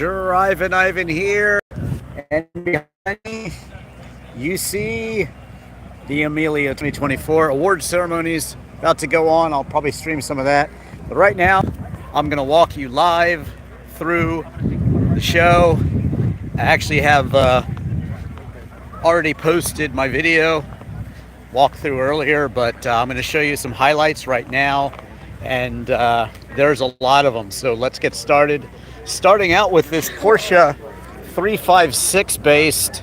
Drivin Ivan here, and behind me, you see the Amelia 2024 award ceremonies about to go on. I'll probably stream some of that, but right now, I'm gonna walk you live through the show. I actually have already posted my video walkthrough earlier, but I'm gonna show you some highlights right now, and there's a lot of them. So let's get started. Starting out with this Porsche 356 based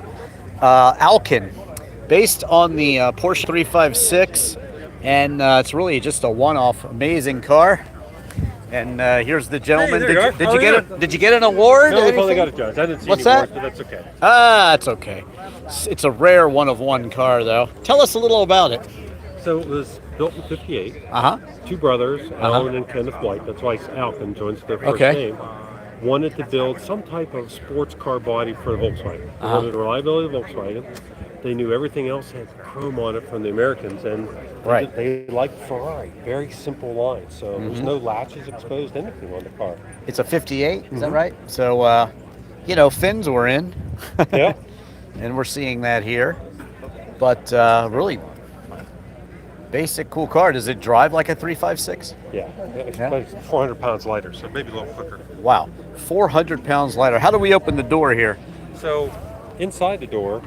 Alcon, based on the Porsche 356, and it's really just a one-off amazing car. And here's the gentleman. Hey, Did you get an award? No, we've only got a judge. I didn't see What's any that? awards, but that's okay. It's okay. It's a rare one-of-one car, though. Tell us a little about it. So it was built in '58. Uh-huh. Two brothers, Alan and Kenneth White. That's why Alcon joins their first Okay. name. Wanted to build some type of sports car body for Volkswagen. They wanted the reliability of Volkswagen. They knew everything else had chrome on it from the Americans, and Right. they liked Ferrari. Very simple line, so there's no latches exposed, anything on the car. It's a 58, is that right? So, fins were in. Yeah. And we're seeing that here. But really basic, cool car. Does it drive like a 356? Yeah. It's 400 pounds lighter, so maybe a little quicker. Wow, 400 pounds lighter. How do we open the door here? So inside the door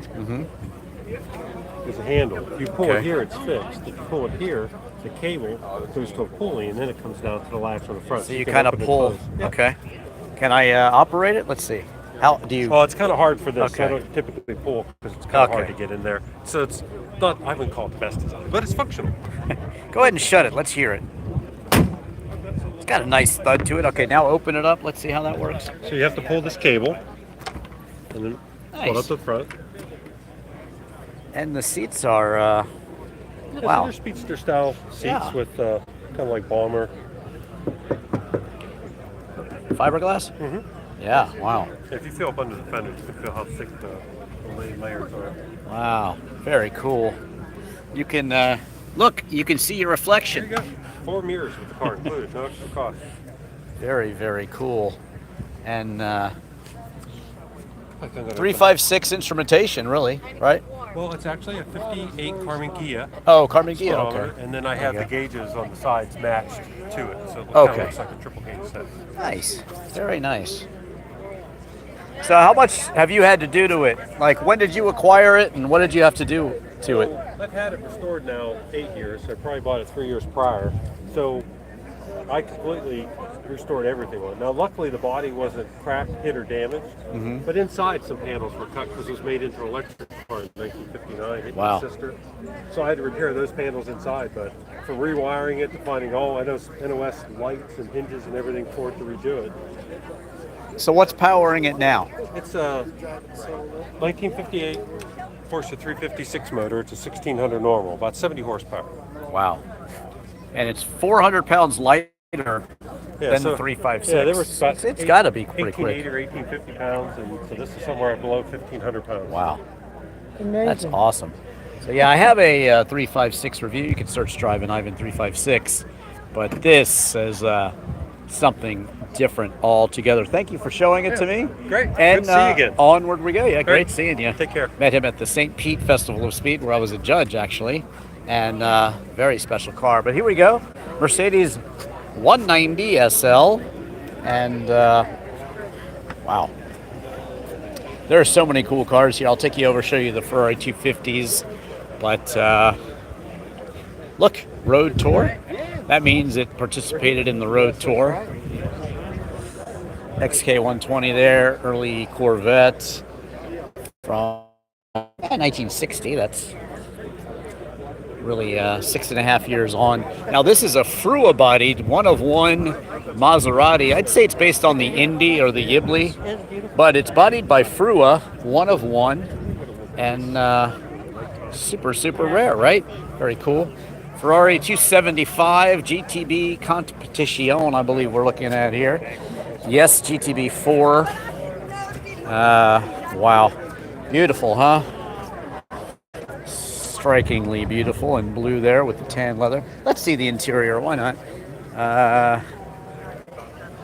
is a handle. If you pull it here, it's fixed. If you pull it here, the cable goes to a pulley, and then it comes down to the latch on the front. So you can kind of open and pull. close. Yeah. Okay. Can I operate it? Let's see. How do you? Well, it's kind of hard for this. Okay. I don't typically pull because it's kind of hard Okay. to get in there. So it's not, I wouldn't call it the best design, but it's functional. Go ahead and shut it. Let's hear it. It's got a nice thud to it. Okay, now open it up. Let's see how that works. So you have to pull this cable, and then pull it up Nice. to the front. And the seats are, Yeah, so wow. they're speedster style seats Yeah. with kind of like Balmer. Fiberglass? Yeah, wow. If you feel up under the fender, you can feel how thick the layers are. Wow, very cool. You can, look, you can see your There reflection. you go. 4 mirrors with the car included, no extra cost. Very, very cool. And I think I'm gonna- 356 instrumentation, really, right? Well, it's actually a 58 Carmen Ghia. Oh, Carmen Ghia, speedometer, okay. And then I have There the you gauges on the sides matched to it, so it kind Okay. of looks like a triple gauge set. Nice, very nice. So how much have you had to do to it? Like, when did you acquire it, and what did you have to do to it? I've had it restored now 8 years, so I probably bought it 3 years prior. So I completely restored everything on it. Now, luckily, the body wasn't cracked, hit, or damaged, but inside some panels were cut because it was made into an electric car in 1959. Hit Wow. my sister. So I had to repair those panels inside, but for rewiring it, to finding all NOS lights and hinges and everything for it to redo it. So what's powering it now? It's a 1958 Porsche 356 motor. It's a 1600 normal, about 70 horsepower. Wow. And it's 400 pounds lighter Yeah, than so- the 356. Yeah, there was about It's got to be pretty 1880 quick. or 1850 pounds, and so this is somewhere below 1500 pounds. Wow. That's awesome. So yeah, I have a 356 review. You can search Drivin Ivan 356, but this is something different altogether. Thank you for showing it to me. Great. And Good to see you again. onward we go. Yeah, great Great. seeing you. Take care. Met him at the St. Pete Festival of Speed, where I was a judge actually, and very special car. But here we go, Mercedes 190 SL, and wow. There are so many cool cars here. I'll take you over, show you the Ferrari 250s. But look, Road Tour. That means it participated in the Road Tour. XK120 there, early Corvette from 1960. That's really 6.5 years on. Now this is a Frua bodied one of one Maserati. I'd say it's based on the Indy or the Ghibli, but it's bodied by Frua, one of one, and super, super rare, right? Very cool. Ferrari 275 GTB Competition, I believe we're looking at here. Yes, GTB 4. Wow. Beautiful, huh? Strikingly beautiful in blue there with the tan leather. Let's see the interior, why not?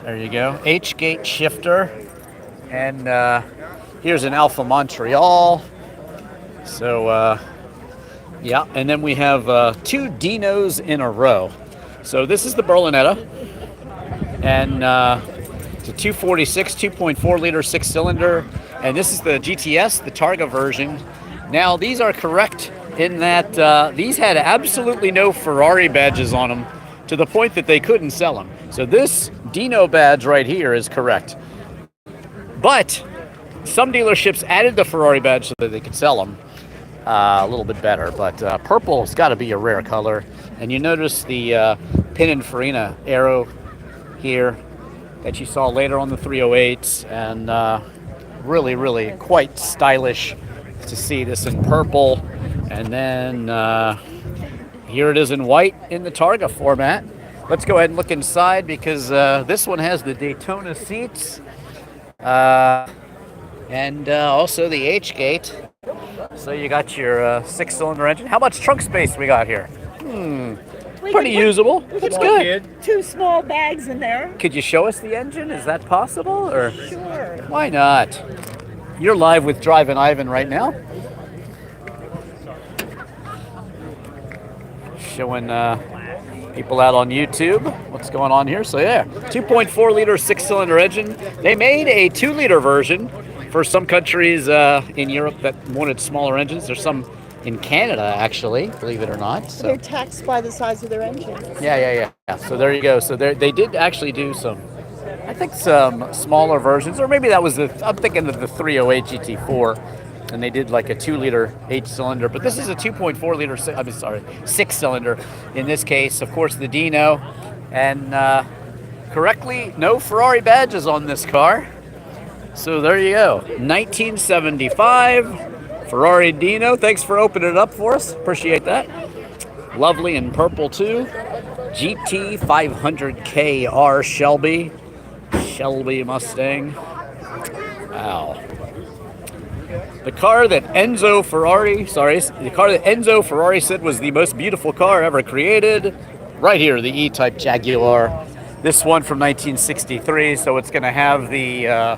There you go. H-gate shifter. And here's an Alpha Montreal. So, yeah, and then we have 2 Dinos in a row. So this is the Berlinetta, and it's a 246, 2.4 liter 6-cylinder, and this is the GTS, the Targa version. Now, these are correct in that these had absolutely no Ferrari badges on them, to the point that they couldn't sell them. So this Dino badge right here is correct. But some dealerships added the Ferrari badge so that they could sell them a little bit better. But purple's got to be a rare color. And you notice the Pininfarina arrow here that you saw later on the 308s. And really, really quite stylish to see this in purple. And then here it is in white in the Targa format. Let's go ahead and look inside, because this one has the Daytona seats and also the H-gate. So you got your 6-cylinder engine. How much trunk space we got here? Pretty usable. That's good. 2 small bags in there. Could you show us the engine? Is that possible? Or Sure. why not? You're live with Drivin Ivan right now. Showing people out on YouTube what's going on here. So yeah, 2.4 liter 6-cylinder engine. They made a 2-liter version for some countries in Europe that wanted smaller engines. There's some in Canada, actually, believe it or not. So They're taxed by the size of their engines. yeah. So there you go. So they did actually do some, I think, some smaller versions, or maybe that was I'm thinking of the 308 GT4. And they did like a 2-liter 8-cylinder, but this is a 2.4 liter, 6-cylinder in this case. Of course, the Dino, and correctly, no Ferrari badges on this car. So there you go, 1975 Ferrari Dino. Thanks for opening it up for us. Appreciate that. Lovely in purple too. GT 500KR Shelby Mustang. Wow. The car that Enzo Ferrari said was the most beautiful car ever created. Right here, the E-Type Jaguar. This one from 1963, so it's going to have the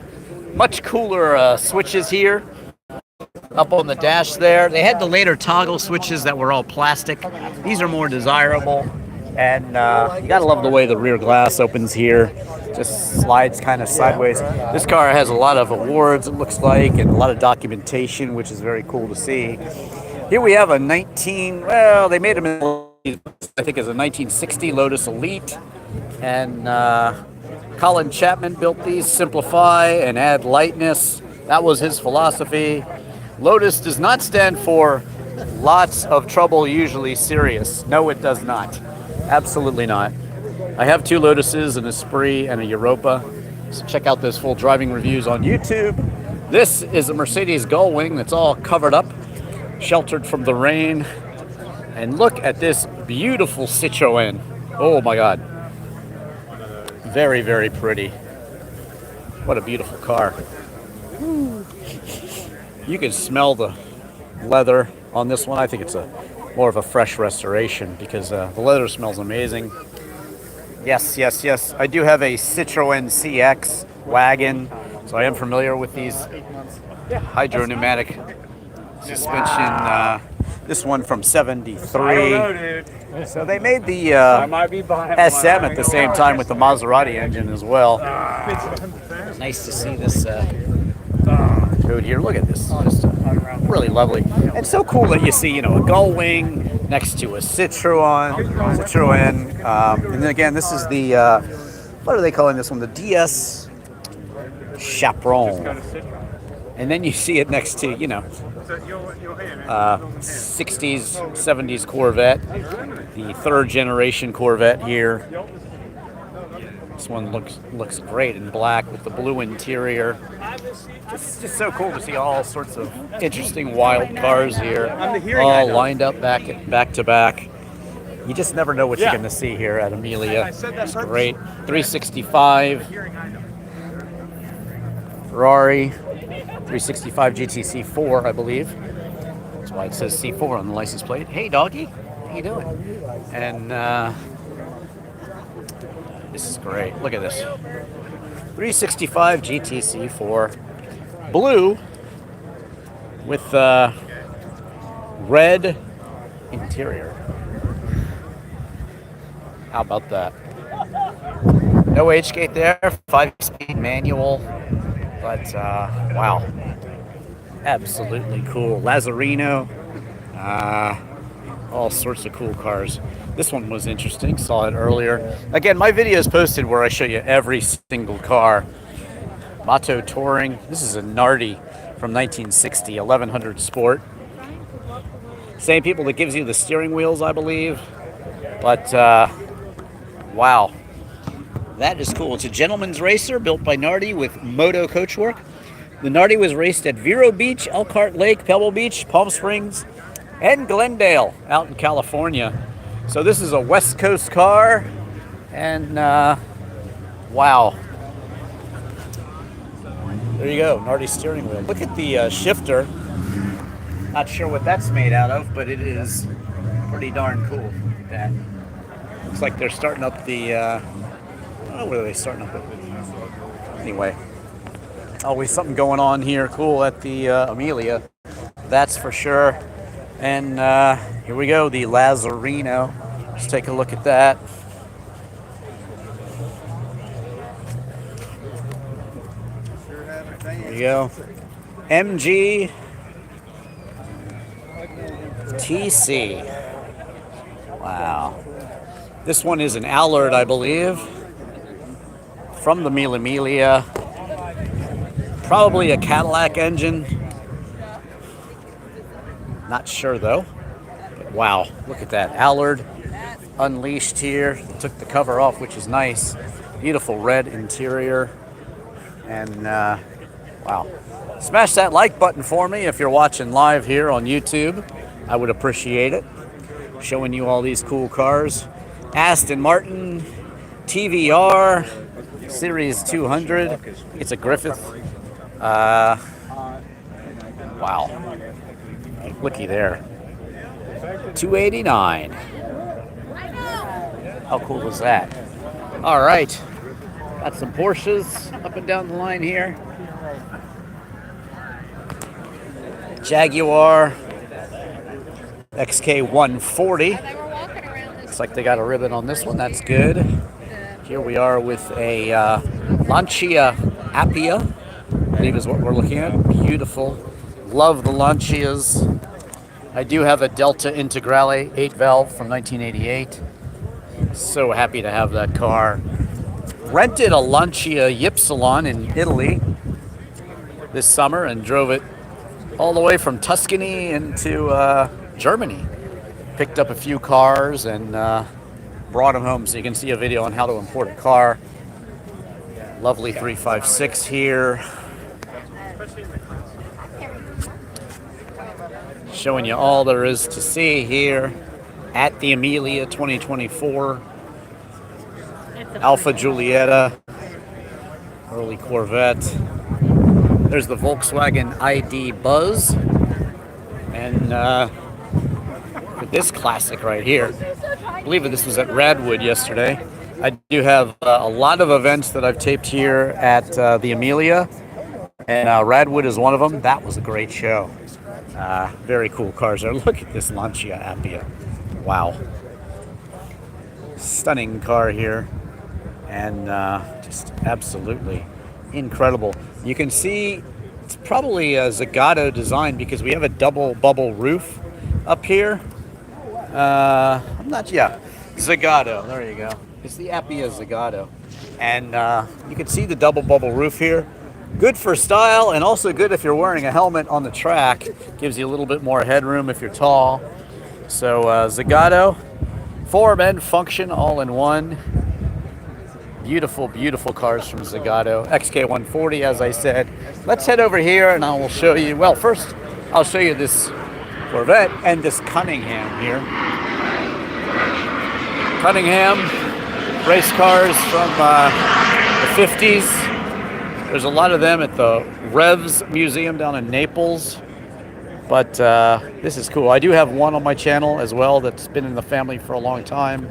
much cooler switches here up on the dash there. They had the later toggle switches that were all plastic. These are more desirable. And you gotta love the way the rear glass opens here. Just slides kind of sideways. This car has a lot of awards, it looks like, and a lot of documentation, which is very cool to see. Here we have a they made them in, I think it's a 1960 Lotus Elite. And Colin Chapman built these, simplify and add lightness. That was his philosophy. Lotus does not stand for lots of trouble, usually serious. No, it does not. Absolutely not. I have 2 Lotuses, an Esprit and a Europa. So check out those full driving reviews on YouTube. This is a Mercedes Gullwing that's all covered up, sheltered from the rain. And look at this beautiful Citroën. Oh my God. Very, very pretty. What a beautiful car. You can smell the leather on this one. I think it's more of a fresh restoration, because the leather smells amazing. Yes. I do have a Citroën CX wagon, so I am familiar with these hydro-pneumatic suspension. This one from 73. So they made the SM at the same time with the Maserati engine as well. Nice to see this code here. Look at this. Just really lovely. And so cool that you see, a Gullwing next to a Citroën. And then again, this is the, what are they calling this one? The DS Chaperon. And then you see it next to, 60s, 70s Corvette, the 3rd generation Corvette here. This one looks great in black with the blue interior. Just so cool to see all sorts of interesting wild cars here, all lined up back to back. You just never know what you're going to see here at Amelia. It's great. 365 Ferrari, 365 GTC4, I believe. That's why it says C4 on the license plate. Hey, doggy, how you doing? And this is great. Look at this. 365 GTC4 blue with red interior. How about that? No H-gate there, 5-speed manual, but wow, absolutely cool. Lazzarino, all sorts of cool cars. This one was interesting, saw it earlier. Again, my video is posted where I show you every single car. Motto Touring, this is a Nardi from 1960, 1100 Sport. Same people that gives you the steering wheels, I believe. But, wow. That is cool. It's a gentleman's racer built by Nardi with moto coachwork. The Nardi was raced at Vero Beach, Elkhart Lake, Pebble Beach, Palm Springs, and Glendale out in California. So this is a West Coast car, and wow. There you go, Nardi steering wheel. Look at the shifter. Not sure what that's made out of, but it is pretty darn cool. Look at that. Looks like they're starting up the, I don't know, what are they starting up with? Anyway, always something going on here cool at the Amelia, that's for sure. And here we go, the Lazzarino. Let's take a look at that. There you go. MG TC. Wow. This one is an Allard, I believe, from the Mille Miglia. Probably a Cadillac engine. Not sure though. But wow, look at that. Allard Unleashed here. Took the cover off, which is nice. Beautiful red interior. And wow. Smash that like button for me if you're watching live here on YouTube. I would appreciate it. Showing you all these cool cars. Aston Martin TVR Series 200. It's a Griffith. Wow. Looky there. 289. How cool is that? All right. Got some Porsches up and down the line here. Jaguar XK140. Looks like they got a ribbon on this one. That's good. Here we are with a Lancia Appia, I believe is what we're looking at. Beautiful. Love the Lancias. I do have a Delta Integrale 8-valve from 1988. So happy to have that car. Rented a Lancia Ypsilon in Italy this summer and drove it all the way from Tuscany into Germany. Picked up a few cars and brought them home, so you can see a video on how to import a car. Lovely 356 here. Showing you all there is to see here at the Amelia 2024. Alfa Giulietta, early Corvette. There's the Volkswagen ID Buzz. And this classic right here. I believe this was at Radwood yesterday. I do have a lot of events that I've taped here at the Amelia. And Radwood is one of them. That was a great show. Very cool cars there. Look at this Lancia Appia. Wow. Stunning car here. And just absolutely incredible. You can see it's probably a Zagato design because we have a double bubble roof up here. I'm not, yeah, Zagato. There you go. It's the Appia Zagato. And you can see the double bubble roof here. Good for style and also good if you're wearing a helmet on the track. Gives you a little bit more headroom if you're tall. So Zagato, form and function all in one. Beautiful, beautiful cars from Zagato. XK140, as I said. Let's head over here and I will show you, well, first I'll show you this Corvette and this Cunningham here. Cunningham, race cars from the 50s. There's a lot of them at the Revs Museum down in Naples. But this is cool. I do have one on my channel as well that's been in the family for a long time.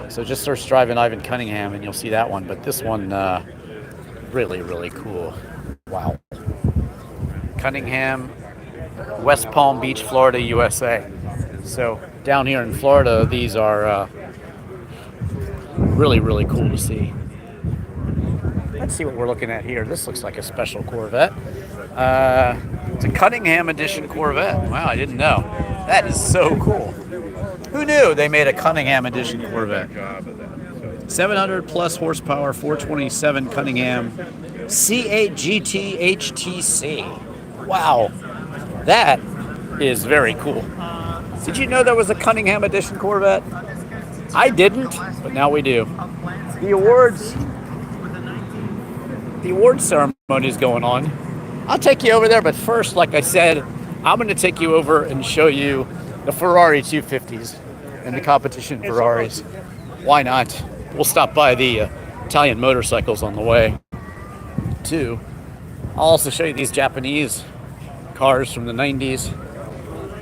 So just search Drivin Ivan Cunningham and you'll see that one. But this one, Really, really cool. Wow. Cunningham, West Palm Beach, Florida, USA. So down here in Florida, these are really, really cool to see. Let's see what we're looking at here. This looks like a special Corvette. It's a Cunningham edition Corvette. Wow, I didn't know. That is so cool. Who knew they made a Cunningham edition Corvette? 700 plus horsepower, 427 Cunningham C8 GT HTC. Wow, that is very cool. Did you know there was a Cunningham edition Corvette? I didn't, but now we do. The awards ceremony is going on. I'll take you over there, but first, like I said, I'm going to take you over and show you the Ferrari 250s and the competition Ferraris. Why not? We'll stop by the Italian motorcycles on the way, too. I'll also show you these Japanese cars from the 90s.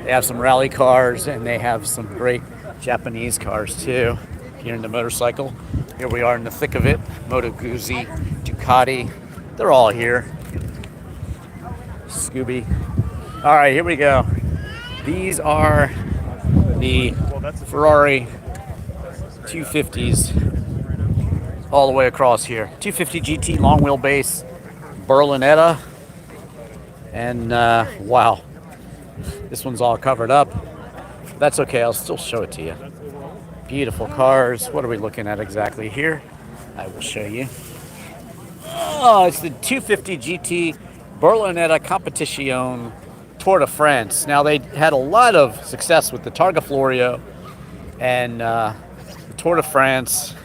They have some rally cars, and they have some great Japanese cars, too. Here in the motorcycle. Here we are in the thick of it. Moto Guzzi, Ducati. They're all here. Scooby. All right, here we go. These are the Ferrari 250s all the way across here. 250 GT long wheelbase Berlinetta. And wow, this one's all covered up. That's okay, I'll still show it to you. Beautiful cars. What are we looking at exactly here? I will show you. Oh, it's the 250 GT Berlinetta Competition Tour de France. Now, they had a lot of success with the Targa Florio and the Tour de France.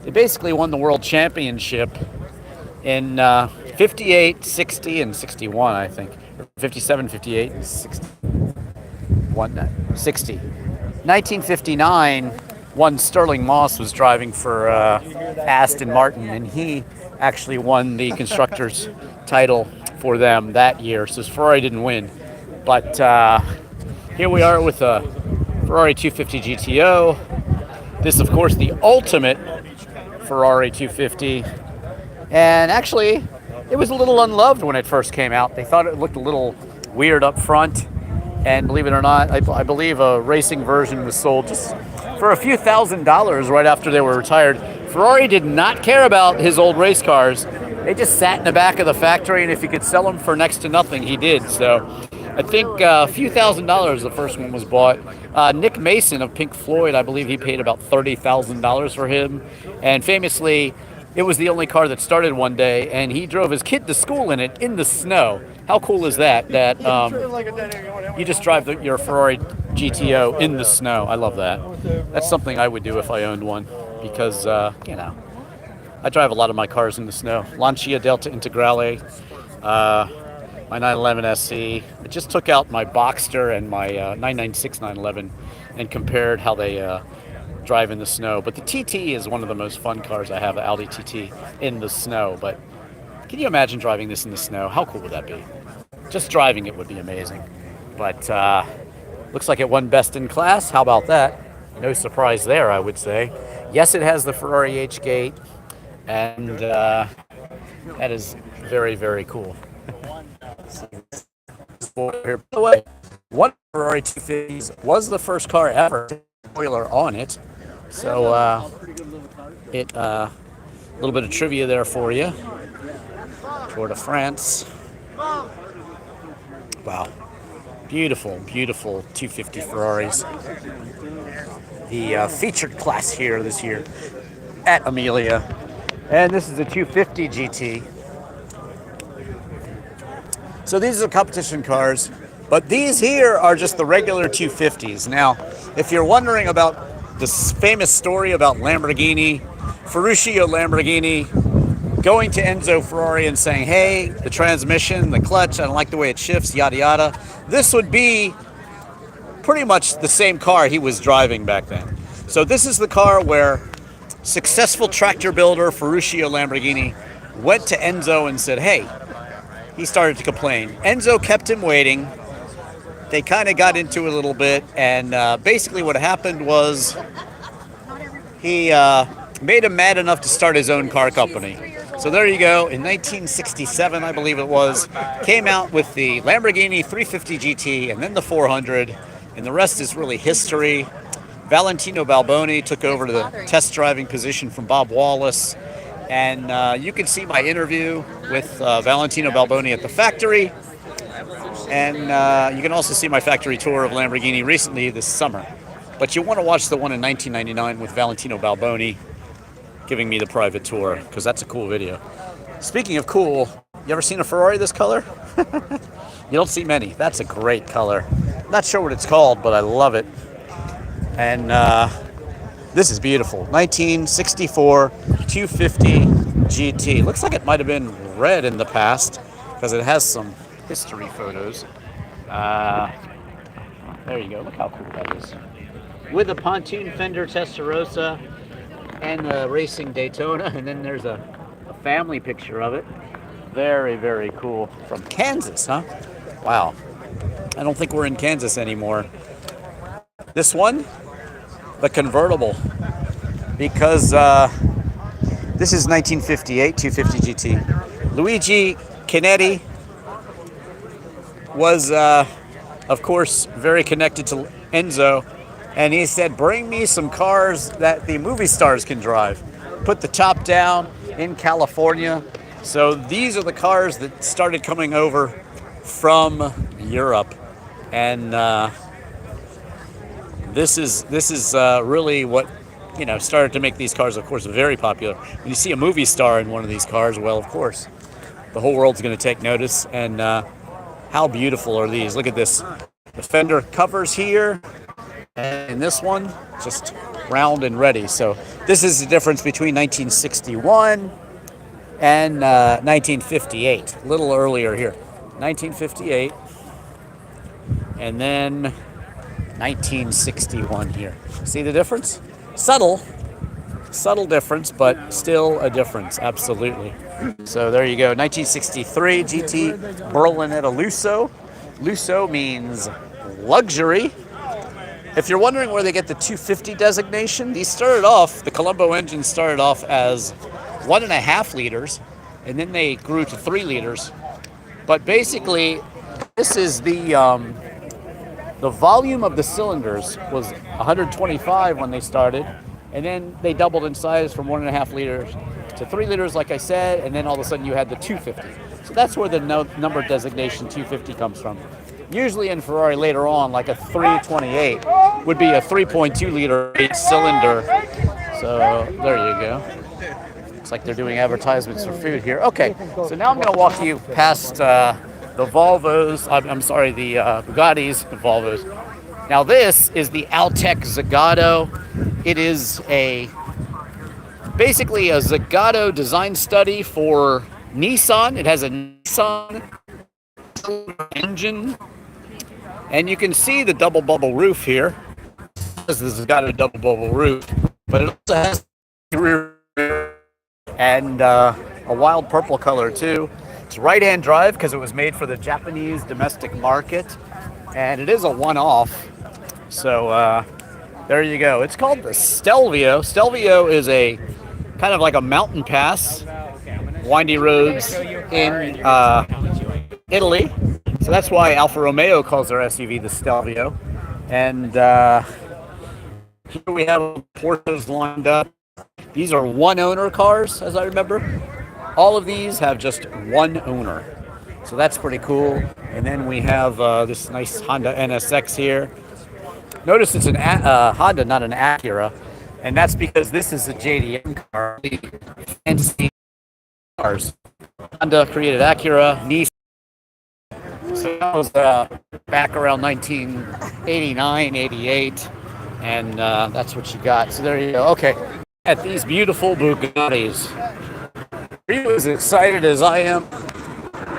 They basically won the world championship in 58, 60, and 61, I think. 57, 58, and 60. 60. 1959, one Sterling Moss was driving for Aston Martin, and he actually won the constructors title for them that year. So Ferrari didn't win. But here we are with a Ferrari 250 GTO. This, of course, the ultimate Ferrari 250. And actually, it was a little unloved when it first came out. They thought it looked a little weird up front. And believe it or not, I believe a racing version was sold just for a few $1,000s right after they were retired. Ferrari did not care about his old race cars. They just sat in the back of the factory, and if he could sell them for next to nothing, he did. So I think a few $1,000s the first one was bought. Nick Mason of Pink Floyd, I believe he paid about $30,000 for him. And famously, it was the only car that started one day, and he drove his kid to school in it in the snow. How cool is that? That you just drive your Ferrari GTO in the snow. I love that. That's something I would do if I owned one, because you know, I drive a lot of my cars in the snow. Lancia Delta Integrale, my 911 SC. I just took out my Boxster and my 996 911 and compared how they drive in the snow. But the TT is one of the most fun cars I have, the Audi TT, in the snow. But can you imagine driving this in the snow? How cool would that be? Just driving it would be amazing. But looks like it won Best in Class. How about that? No surprise there, I would say. Yes, it has the Ferrari H-Gate, and that is very, very cool. By the way, one Ferrari 250s was the first car ever to have a spoiler on it. So a little bit of trivia there for you. Tour de France. Wow. Beautiful, beautiful 250 Ferraris. The featured class here this year at Amelia. And this is a 250 GT. So these are competition cars, but these here are just the regular 250s. Now, if you're wondering about this famous story about Lamborghini, Ferruccio Lamborghini going to Enzo Ferrari and saying, hey, the transmission, the clutch, I don't like the way it shifts, yada yada. This would be pretty much the same car he was driving back then. So this is the car where successful tractor builder Ferruccio Lamborghini went to Enzo and said, hey, he started to complain. Enzo kept him waiting. They kind of got into it a little bit, and basically what happened was he made him mad enough to start his own car company. So there you go. In 1967, I believe it was, came out with the Lamborghini 350 GT and then the 400, and the rest is really history. Valentino Balboni took over the test driving position from Bob Wallace, and you can see my interview with Valentino Balboni at the factory, and you can also see my factory tour of Lamborghini recently this summer. But you want to watch the one in 1999 with Valentino Balboni giving me the private tour, because that's a cool video. Speaking of cool, you ever seen a Ferrari this color? You don't see many. That's a great color. Not sure what it's called, but I love it. And this is beautiful. 1964 250 GT. Looks like it might have been red in the past, because it has some history photos. There you go. Look how cool that is. With a pontoon fender Testarossa and a racing Daytona, and then there's a family picture of it. Very, very cool. From Kansas, huh? Wow. I don't think we're in Kansas anymore. This one, the convertible, because this is 1958 250 GT. Luigi Chinetti was, of course, very connected to Enzo. And he said, bring me some cars that the movie stars can drive. Put the top down in California. So these are the cars that started coming over from Europe. And this is really what, you know, started to make these cars, of course, very popular. When you see a movie star in one of these cars, well, of course, the whole world's going to take notice. And how beautiful are these? Look at this. The fender covers here. And this one, just round and ready. So this is the difference between 1961 and 1958. A little earlier here. 1958. And then 1961 here. See the difference? Subtle difference, but still a difference. Absolutely. So there you go. 1963 GT Berlinetta Lusso. Lusso means luxury. If you're wondering where they get the 250 designation, these started off, the Colombo engine started off as 1.5 liters, and then they grew to 3 liters. But basically, this is the volume of the cylinders was 125 when they started, and then they doubled in size from 1.5 liters to 3 liters, like I said, and then all of a sudden you had the 250. So that's where the number designation 250 comes from. Usually in Ferrari later on, like a 328 would be a 3.2 liter 8-cylinder. So there you go. Looks like they're doing advertisements for food here. Okay, so now I'm going to walk you past the Volvos. I'm sorry, the Bugattis, the Volvos. Now this is the Altec Zagato. It is basically a Zagato design study for Nissan. It has a Nissan engine. And you can see the double bubble roof here. This has got a double bubble roof, but it also has rear and a wild purple color too. It's right-hand drive because it was made for the Japanese domestic market, and it is a one-off. So there you go. It's called the Stelvio. Stelvio is a kind of like a mountain pass, windy roads in Italy. So that's why Alfa Romeo calls their SUV the Stelvio. And here we have Porsches lined up. These are one-owner cars, as I remember. All of these have just one owner. So that's pretty cool. And then we have this nice Honda NSX here. Notice it's an Honda, not an Acura. And that's because this is a JDM car. Fancy cars. Honda created Acura, Nissan. So that was back around 1989, 88, and that's what you got. So there you go. Okay, at these beautiful Bugattis. Are you as excited as I am?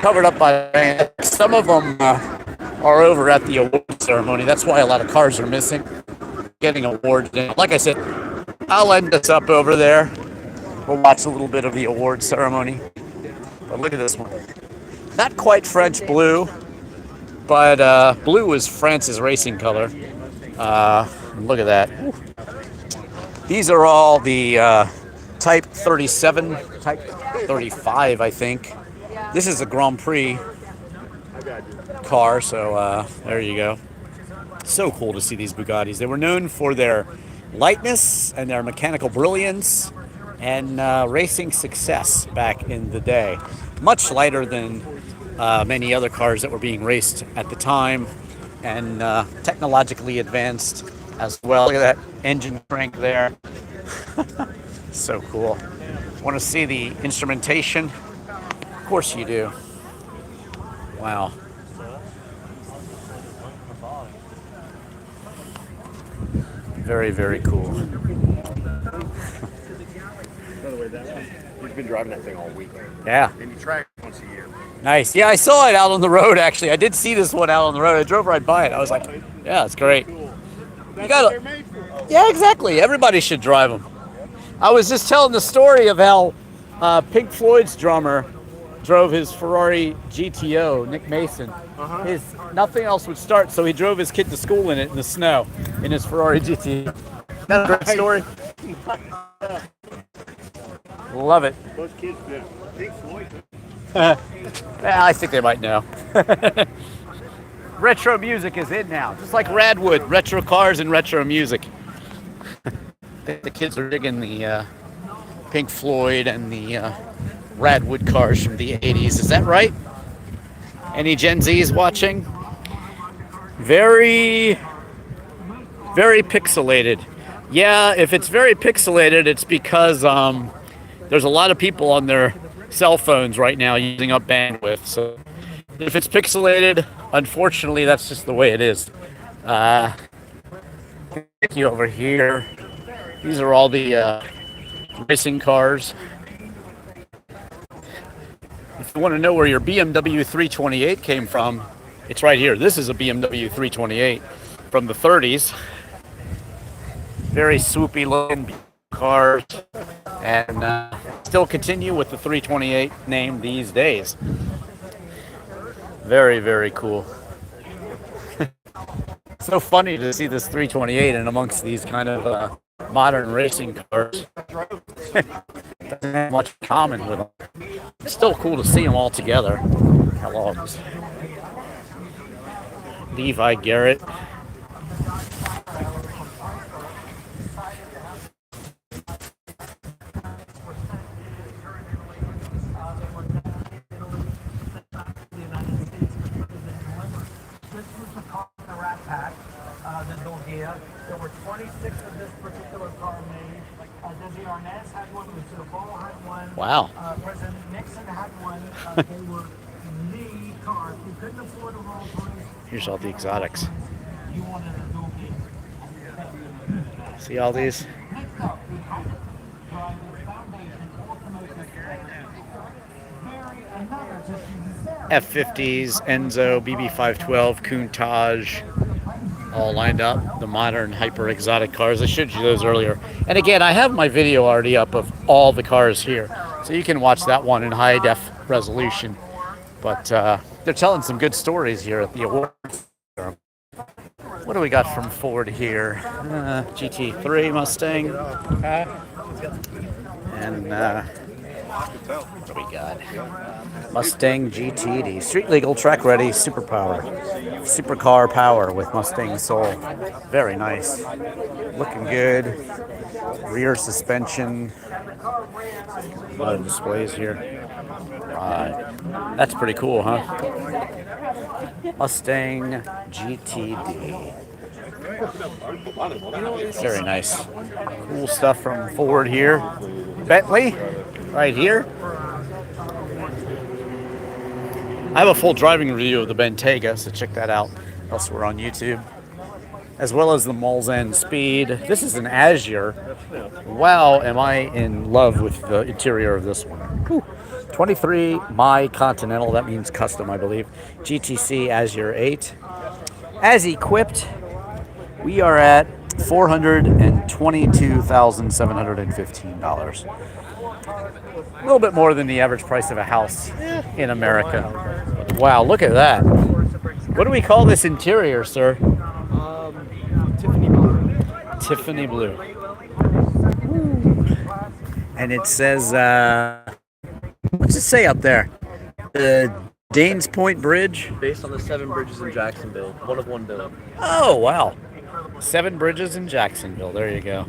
Covered up by rain. Some of them are over at the award ceremony. That's why a lot of cars are missing, getting awards. Like I said, I'll end us up over there. We'll watch a little bit of the award ceremony. But look at this one. Not quite French blue, but blue is France's racing color. Look at that. These are all the Type 37 type 35, I think. This is a Grand Prix car, so there you go. So cool to see these Bugattis. They were known for their lightness and their mechanical brilliance and racing success back in the day. Much lighter than many other cars that were being raced at the time, and technologically advanced as well. Look at that engine crank there. So cool. Want to see the instrumentation? Of course you do. Wow. Very, very cool. By the way, we've been driving that thing all week. Yeah. And you track it once a year. Nice. Yeah, I saw it out on the road, actually. I did see this one out on the road. I drove right by it. I was like, yeah, it's great. Cool. You gotta, yeah, exactly. Everybody should drive them. I was just telling the story of how Pink Floyd's drummer drove his Ferrari GTO, Nick Mason. His nothing else would start, so he drove his kid to school in it in the snow in his Ferrari GTO. That's a great story. Love it. Most kids do. Pink Floyd. Yeah, I think they might know. Retro music is in now, just like Radwood, retro cars and retro music. I think the kids are digging the Pink Floyd and the Radwood cars from the 80s. Is that right? Any Gen Zs watching? Very, very pixelated. Yeah, if it's very pixelated, it's because there's a lot of people on their cell phones right now using up bandwidth. So if it's pixelated, unfortunately, that's just the way it is. Take you over here. These are all the racing cars. If you want to know where your BMW 328 came from, it's right here. This is a BMW 328 from the 30s. Very swoopy looking cars, and still continue with the 328 name these days. Very, very cool. So funny to see this 328 in amongst these kind of modern racing cars. Doesn't have much in common with them. It's still cool to see them all together. Hello. Levi Garrett. There were 26 of this particular car made. Desi Arnaz had one, Lucille Ball had one. Wow. President Nixon had one. They were the cars. You couldn't afford a Rolls Royce. Here's all the exotics. You wanted a Dolce. See all these? F50s, Enzo, BB512, Countach, all lined up. The modern hyper exotic cars. I showed you those earlier. And again, I have my video already up of all the cars here, so you can watch that one in high def resolution. But they're telling some good stories here at the awards. What do we got from Ford here? GT3 Mustang. And what do we got? Mustang GTD. Street legal, track ready, super power. Supercar power with Mustang Soul. Very nice. Looking good. Rear suspension. A lot of displays here. That's pretty cool, huh? Mustang GTD. Very nice. Cool stuff from Ford here. Bentley, right here. I have a full driving review of the Bentayga, so check that out elsewhere on YouTube. As well as the Mulsanne Speed. This is an Azure. Wow, am I in love with the interior of this one. Whew. 23 My Continental, that means custom, I believe. GTC Azure 8. As equipped, we are at $422,715. A little bit more than the average price of a house in America. Wow, look at that. What do we call this interior, sir? Tiffany blue. Tiffany blue. And it says it say up there? The Danes Point Bridge? Based on the 7 bridges in Jacksonville, one of one build. Oh, wow. 7 bridges in Jacksonville. There you go.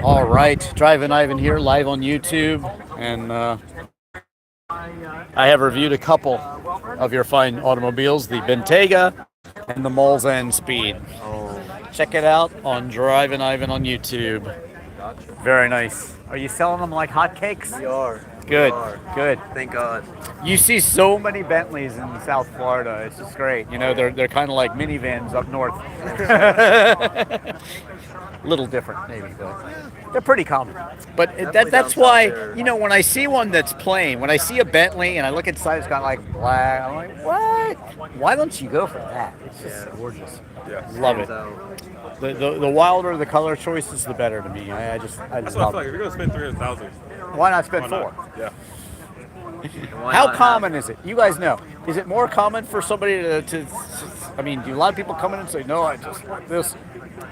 All right. Drivin Ivan here, live on YouTube. And I have reviewed a couple of your fine automobiles, the Bentayga and the Monza SP. Check it out on Drivin Ivan on YouTube. Very nice. Are you selling them like hotcakes? We are. Good, We are. good. Thank God. You see so many Bentleys in South Florida. It's just great. You know, they're kind of like minivans up north. A little different, maybe, but they're pretty common. But that's down why, south there. you know, when I see one that's plain, when I see a Bentley and I look inside, it's got like black. I'm like, what? Why don't you go for that? It's just gorgeous. Yeah. Love it. Stands out. The wilder the color choices, the better to me. I That's love what I feel like. it. If you're gonna spend 300,000, Why not spend why 4? not? Yeah. Why How not common is it? You guys know. Is it more common for somebody to I mean, do a lot of people come in and say, no, I just want this?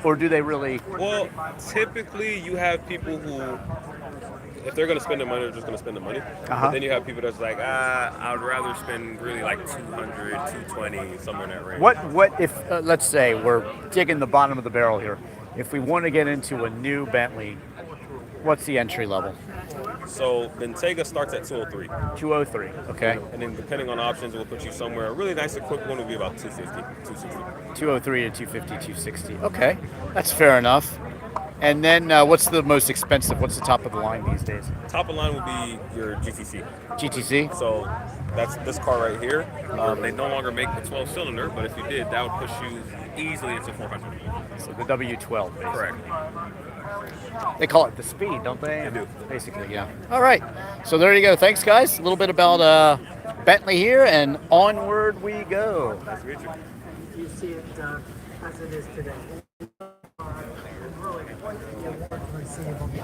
Or do they really? Well, typically you have people who, if they're going to spend the money, they're just going to spend the money. But then you have people that's like, I would rather spend really like 200, 220, somewhere in that range. What if, let's say, we're digging the bottom of the barrel here. If we want to get into a new Bentley, what's the entry level? So Bentayga starts at 203. 203, okay. And then depending on options, it will put you somewhere. A really nice and quick one would be about 250, 260. 203 to 250, 260. Okay, that's fair enough. And then what's the most expensive? What's the top of the line these days? Top of line would be your GTC. GTC? So that's this car right here. They no longer make the 12-cylinder, but if you did, that would push you easily into 400. So the W12, basically. Correct. They call it the speed, don't they? They do. Basically, yeah. All right. So there you go. Thanks, guys. A little bit about Bentley here, and onward we go. Nice to meet you. You see it as it is today. Really quite the award to receive on the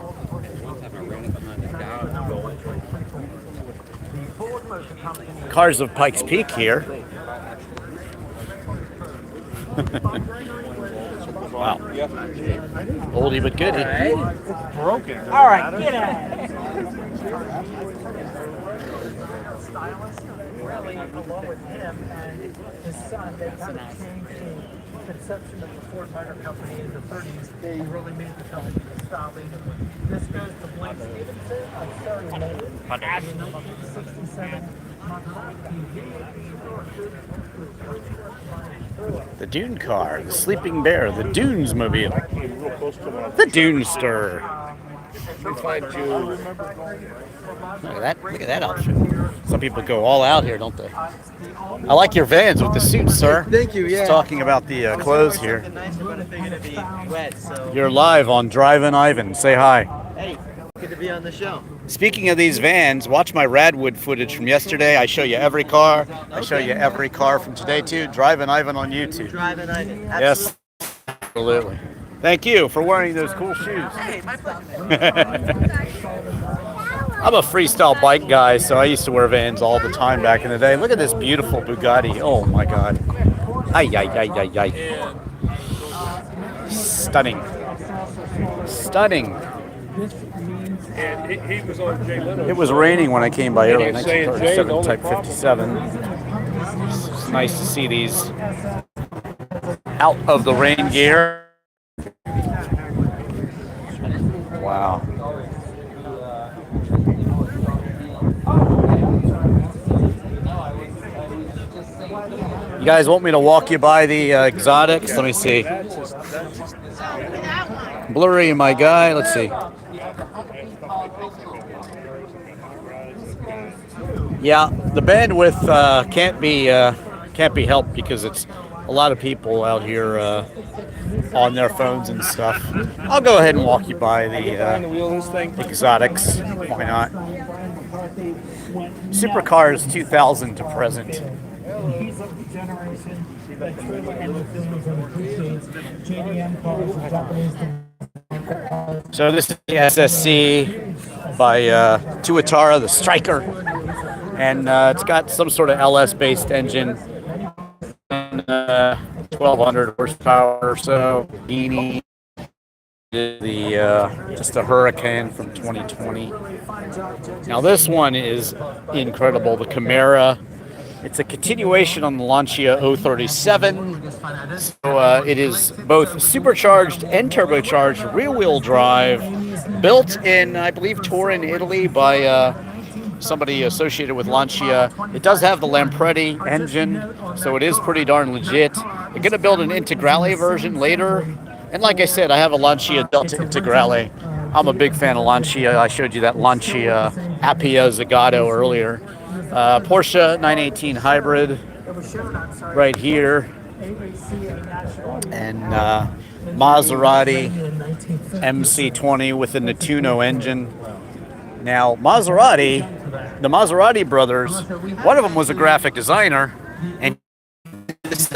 Ford Motor Company. Cars of Pikes Peak here. Wow. Oldie but goodie. All right, get out. Stylist, really, along with him and his son, they kind of changed the conception of the Ford Motor Company in the 30s. They really made the company a style leader. This goes to Blake Stevenson, a Surrey native, in 1967 The Dune car, the Sleeping Bear, the Dunes mobile, the Dunester. Look at that! Look at that outfit. Some people go all out here, don't they? I like your Vans with the suits, sir. Thank you, yeah. Just talking about the clothes here. Nice, but I figured it'd be wet, so. You're live on Drivin Ivan. Say hi. Hey, good to be on the show. Speaking of these vans, watch my Radwood footage from yesterday. I show you every car. I show you every car from today too. Drivin Ivan on YouTube. Drivin Ivan. Yes, absolutely. Thank you for wearing those cool shoes. Hey, my pleasure. I'm a freestyle bike guy, so I used to wear Vans all the time back in the day. Look at this beautiful Bugatti. Oh my God. Ay, ay, ay, ay, ay. Stunning. Stunning. And he was on Jay Leno. It was raining when I came by early, It's saying Jay, the 1937, only Type problem- 57. It's nice to see these out of the rain gear. Wow. You guys want me to walk you by the exotics? Let me see. Blurry, my guy. Let's see. Yeah, the bandwidth can't be helped because it's a lot of people out here on their phones and stuff. I'll go ahead and walk you by the exotics. Why not? Supercars 2000 to present. He's of the generation that truly understands and appreciates JDM cars and Japanese. So this is the SSC by Tuatara, the Striker, and it's got some sort of LS-based engine, 1200 horsepower or so, Genie, the just a Hurricane from 2020. Now this one is incredible. The Chimera. It's a continuation on the Lancia 037. So it is both supercharged and turbocharged, rear-wheel drive, built in, I believe, Turin, Italy, by somebody associated with Lancia. It does have the Lampredi engine, so it is pretty darn legit. They're going to build an Integrale version later. And like I said, I have a Lancia Delta Integrale. I'm a big fan of Lancia. I showed you that Lancia Appia Zagato earlier. Porsche 918 Hybrid right here. And Maserati MC20 with the Nettuno engine. Now, the Maserati brothers, one of them was a graphic designer, and this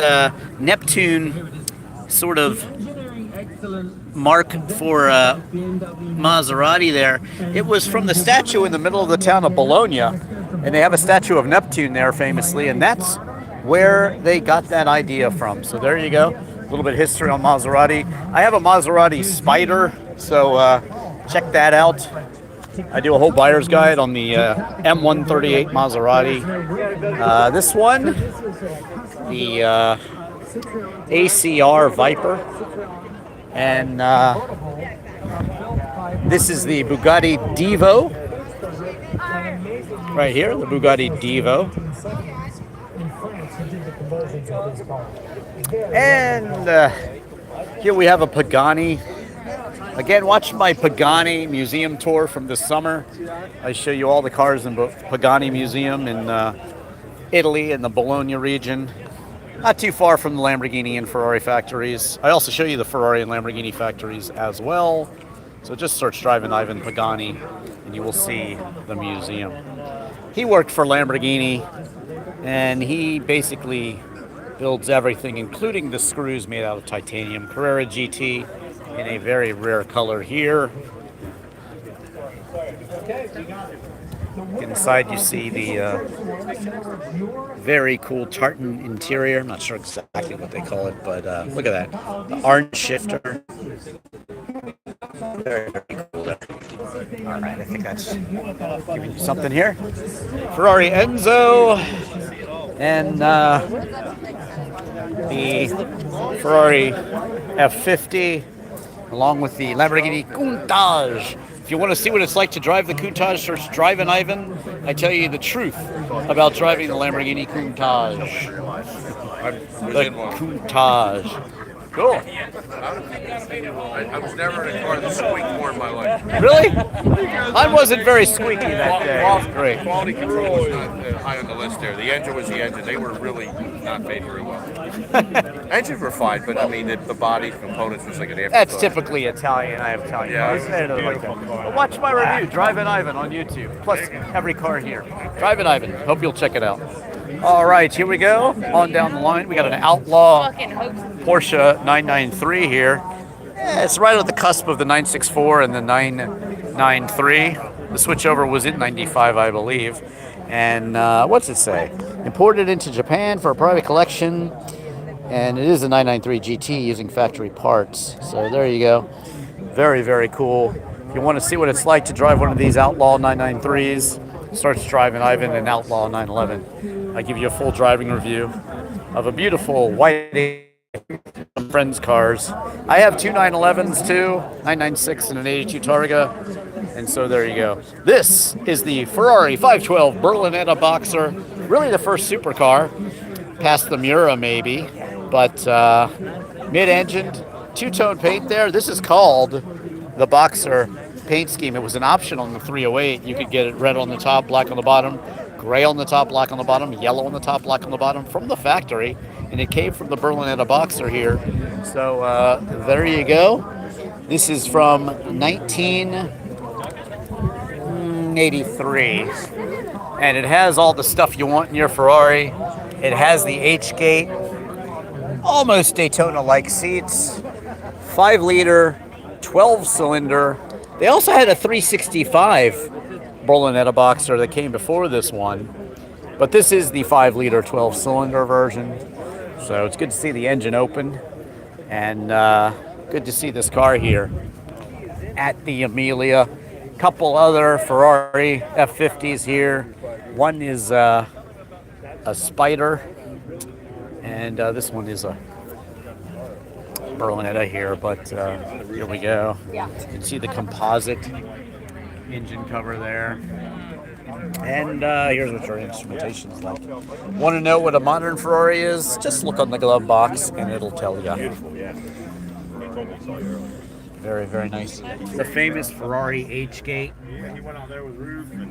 Neptune sort of mark for Maserati there. It was from the statue in the middle of the town of Bologna, and they have a statue of Neptune there famously, and that's where they got that idea from. So there you go, a little bit of history on Maserati. I have a Maserati Spider, so check that out. I do a whole buyer's guide on the M138 Maserati. This one, the ACR Viper, and this is the Bugatti Divo. Right here, the Bugatti Divo. And here we have a Pagani. Again, watch my Pagani museum tour from this summer. I show you all the cars in the Pagani Museum in Italy in the Bologna region. Not too far from the Lamborghini and Ferrari factories. I also show you the Ferrari and Lamborghini factories as well. So just search Drivin Ivan Pagani and you will see the museum. He worked for Lamborghini and he basically builds everything, including the screws made out of titanium. Carrera GT in a very rare color here. Inside you see the very cool tartan interior. I'm not sure exactly what they call it, but look at that. The orange shifter. Very, very cool there. All right, I think that's giving you something here. Ferrari Enzo and the Ferrari F50 along with the Lamborghini Countach. If you want to see what it's like to drive the Countach, search Drivin Ivan. I tell you the truth about driving the Lamborghini Countach. The Countach. Cool. I was never in a car that squeaked more in my life. Really? Mine wasn't very squeaky that day. It was great. Quality control was not high on the list there. The engine was the engine. They were really not made very well. Engines were fine, but I mean, the body components was like an afterthought. That's typically Italian. I have Italian cars. Yeah, Like that. But watch my review, Drivin Ivan on YouTube. Plus every car here. Drivin Ivan. Hope you'll check it out. All right, here we go. On down the line, we got an Outlaw Porsche 993 here. Yeah, it's right at the cusp of the 964 and the 993. The switchover was in 95, I believe. And what's it say? Imported into Japan for a private collection. And it is a 993 GT using factory parts. So there you go. Very, very cool. If you want to see what it's like to drive one of these Outlaw 993s, search Drivin Ivan and Outlaw 911. I give you a full driving review of a beautiful white friends' cars. I have two 911s too, 996 and an 82 Targa. And so there you go. This is the Ferrari 512 Berlinetta Boxer. Really the first supercar, past the Miura maybe, but mid-engined, two-tone paint there. This is called the Boxer paint scheme. It was an option on the 308. You could get it red on the top, black on the bottom, gray on the top, black on the bottom, yellow on the top, black on the bottom from the factory. And it came from the Berlinetta Boxer here. So there you go. This is from 1983. And it has all the stuff you want in your Ferrari. It has the H-gate, almost Daytona-like seats, 5-liter, 12-cylinder. They also had a 365 Berlinetta Boxer that came before this one. But this is the 5-liter, 12-cylinder version. So it's good to see the engine open. And good to see this car here. at the Amelia. Couple other Ferrari F50s here. One is a Spider, and this one is a Berlinetta here, but here we go. You can see the composite engine cover there. And here's what your instrumentation is like. Want to know what a modern Ferrari is? Just look on the glove box and it'll tell you. Beautiful, yeah. Very, very nice. The famous Ferrari H-Gate.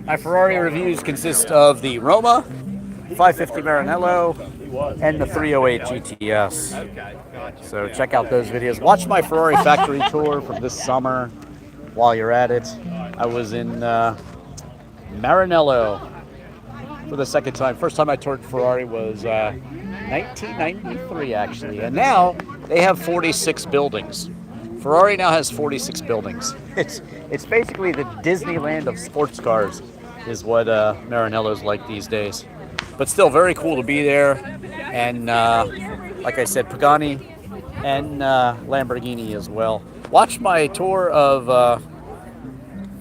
My Ferrari reviews consist of the Roma, 550 Maranello, and the 308 GTS. So check out those videos. Watch my Ferrari factory tour from this summer while you're at it. I was in Maranello for the second time. First time I toured Ferrari was 1993, actually. And now they have 46 buildings. Ferrari now has 46 buildings. It's basically the Disneyland of sports cars is what Maranello's like these days. But still very cool to be there. And like I said, Pagani and Lamborghini as well. Watch my tour of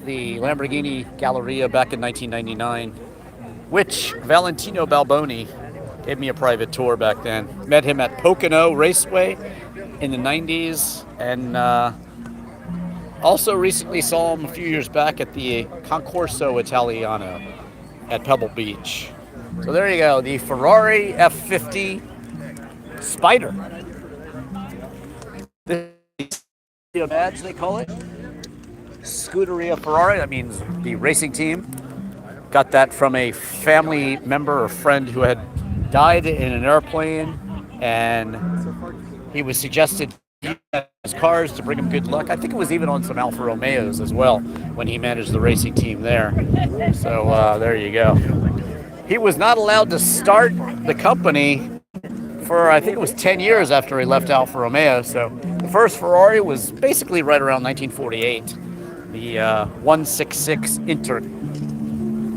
the Lamborghini Galleria back in 1999, which Valentino Balboni gave me a private tour back then. Met him at Pocono Raceway in the 90s, and also recently saw him a few years back at the Concours Italiano at Pebble Beach. So there you go, the Ferrari F50 Spider. This is a badge, they call it. Scuderia Ferrari, that means the racing team. Got that from a family member or friend who had died in an airplane, and he was suggested to use his cars to bring him good luck. I think it was even on some Alfa Romeos as well when he managed the racing team there. So there you go. He was not allowed to start the company for, I think it was 10 years after he left Alfa Romeo. So the first Ferrari was basically right around 1948. The 166 Inter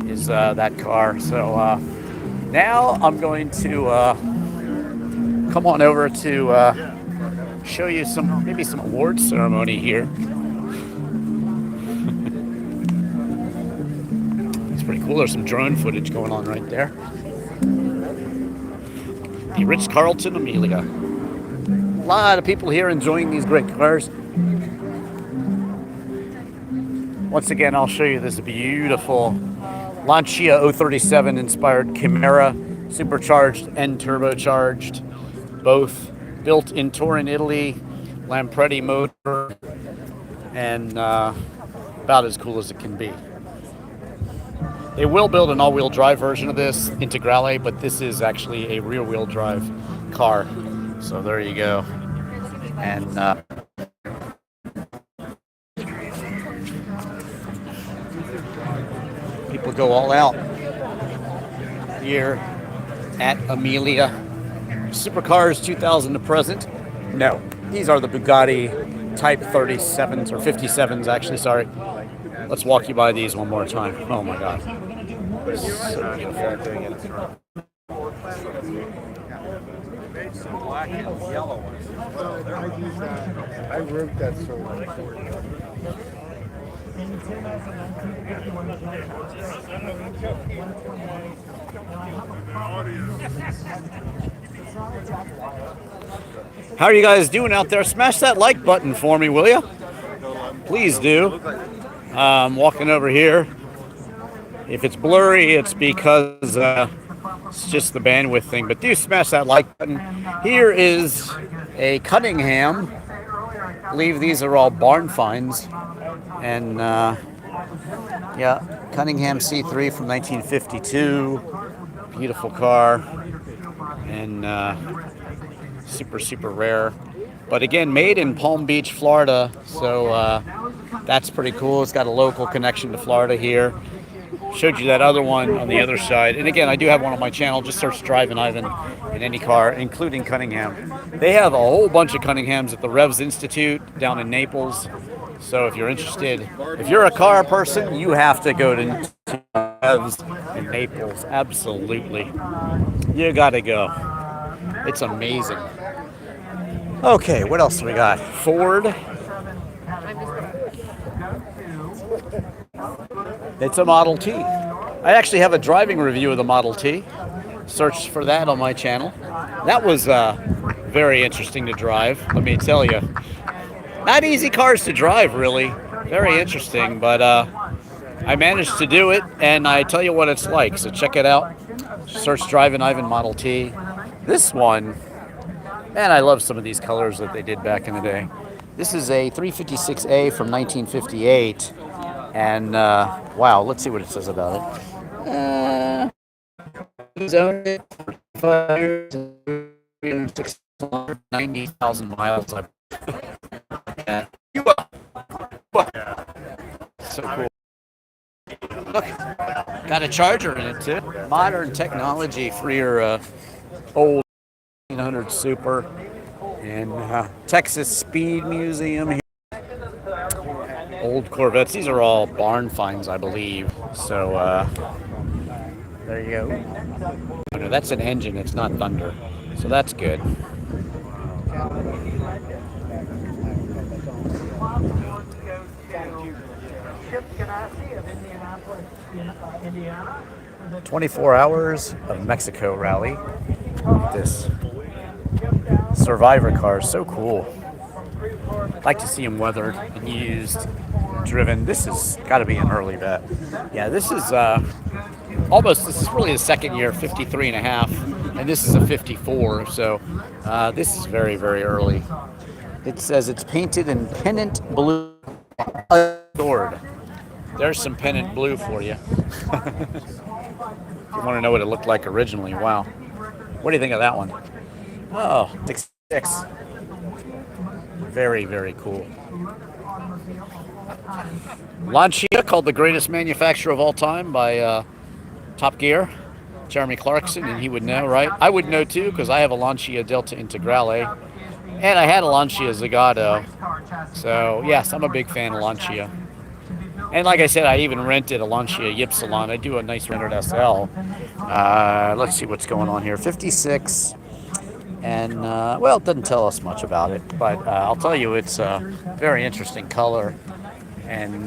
is that car. So now I'm going to come on over to show you maybe some award ceremony here. It's pretty cool. There's some drone footage going on right there. The Ritz-Carlton Amelia. A lot of people here enjoying these great cars. Once again, I'll show you this beautiful Lancia 037 inspired Chimera, supercharged and turbocharged, both built in Turin, Italy, Lampredi motor, and about as cool as it can be. They will build an all-wheel drive version of this, Integrale, but this is actually a rear-wheel drive car. So there you go. And people go all out here at Amelia. Supercars 2000 to present. No, these are the Bugatti Type 37s, or 57s actually, sorry. Let's walk you by these one more time. Oh my God. So beautiful. Black and yellow ones. I wrote that story. How are you guys doing out there? Smash that like button for me, will you? Please do. Walking over here. If it's blurry, it's because it's just the bandwidth thing. But do smash that like button. Here is a Cunningham. I believe these are all barn finds. And yeah, Cunningham C3 from 1952. Beautiful car. And super, super rare. But again, made in Palm Beach, Florida. So that's pretty cool. It's got a local connection to Florida here. Showed you that other one on the other side. And again, I do have one on my channel. Just search Drivin Ivan in any car, including Cunningham. They have a whole bunch of Cunninghams at the Revs Institute down in Naples. So if you're interested, if you're a car person, you have to go to Revs in Naples. Absolutely. You gotta go. It's amazing. Okay, what else do we got? Ford. It's a Model T. I actually have a driving review of the Model T. Search for that on my channel. That was very interesting to drive, let me tell you. Not easy cars to drive, really. Very interesting, but I managed to do it, and I tell you what it's like, so check it out. Search Drivin Ivan Model T. This one, man, I love some of these colors that they did back in the day. This is a 356A from 1958, and wow, let's see what it says about it. He's owned it for 5 years, 390,000 miles. Yeah. So cool. Look, got a charger in it too. Modern technology for your old 1800 Super and Texas Speed Museum here. Old Corvettes. These are all barn finds, I believe. So there you go. Oh, no, that's an engine. It's not thunder. So that's good. Indiana. 24 hours of Mexico rally. This Survivor car is so cool. I'd like to see them weathered and used, driven. This has got to be an early bet. Yeah, this is this is really the second year, 53 and a half, and this is a 54, so this is very, very early. It says it's painted in pennant blue. Adored. There's some pennant blue for you. You want to know what it looked like originally. Wow. What do you think of that one? Oh, 66. Very, very cool. Lancia, called the greatest manufacturer of all time by Top Gear, Jeremy Clarkson, and he would know, right? I would know too, because I have a Lancia Delta Integrale, and I had a Lancia Zagato. So, yes, I'm a big fan of Lancia. And like I said, I even rented a Lancia Ypsilon. I do a nice rented SL. Let's see what's going on here. 56. And, well, it doesn't tell us much about it. But I'll tell you, it's a very interesting color. And,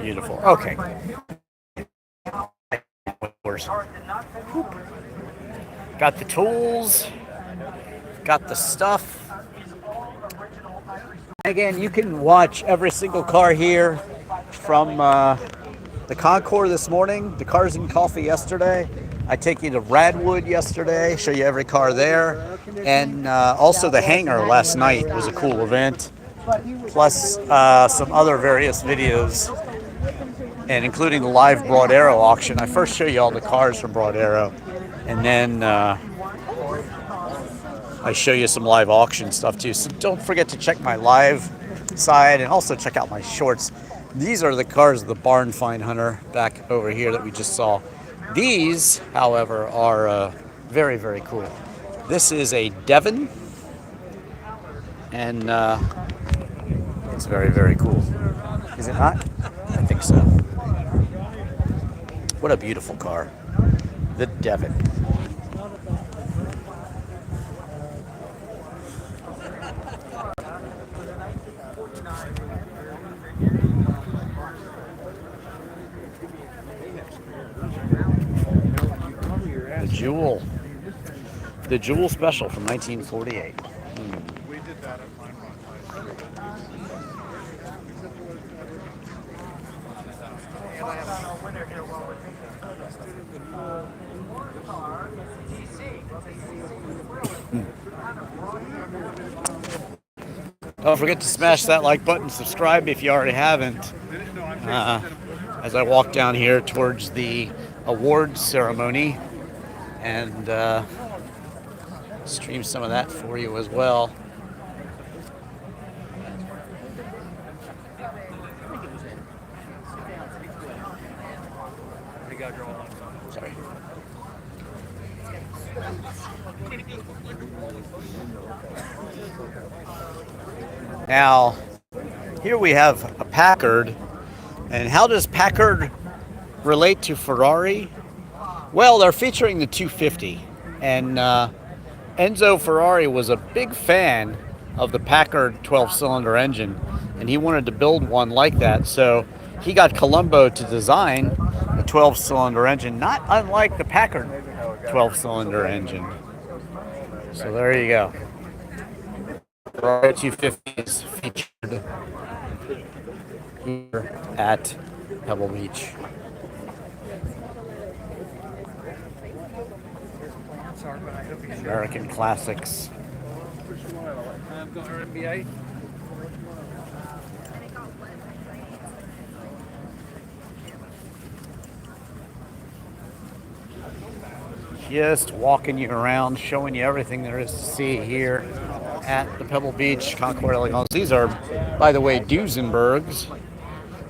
beautiful. Okay. Got the tools, got the stuff. Again, you can watch every single car here from the Concours this morning, the Cars and Coffee yesterday. I take you to Radwood yesterday, show you every car there. And also the hangar last night was a cool event. Plus some other various videos, and including the live Broad Arrow auction. I first show you all the cars from Broad Arrow, and then I show you some live auction stuff too. So don't forget to check my live side and also check out my shorts. These are the cars of the Barn Find Hunter back over here that we just saw. These, however, are very, very cool. This is a Devon, and it's very, very cool. Is it not? I think so. What a beautiful car. The Devon. The Jewel. The Jewel Special from 1948. Don't forget to smash that like button, subscribe if you already haven't. As I walk down here towards the awards ceremony, and stream some of that for you as well. Sorry. Now, here we have a Packard, and how does Packard relate to Ferrari? Well, they're featuring the 250, and Enzo Ferrari was a big fan of the Packard 12-cylinder engine, and he wanted to build one like that. So he got Colombo to design a 12-cylinder engine, not unlike the Packard 12-cylinder engine. So there you go. Ferrari 250 is featured here at Pebble Beach. American classics. Just walking you around, showing you everything there is to see here at the Pebble Beach Concours Elegance. These are, by the way, Duesenbergs.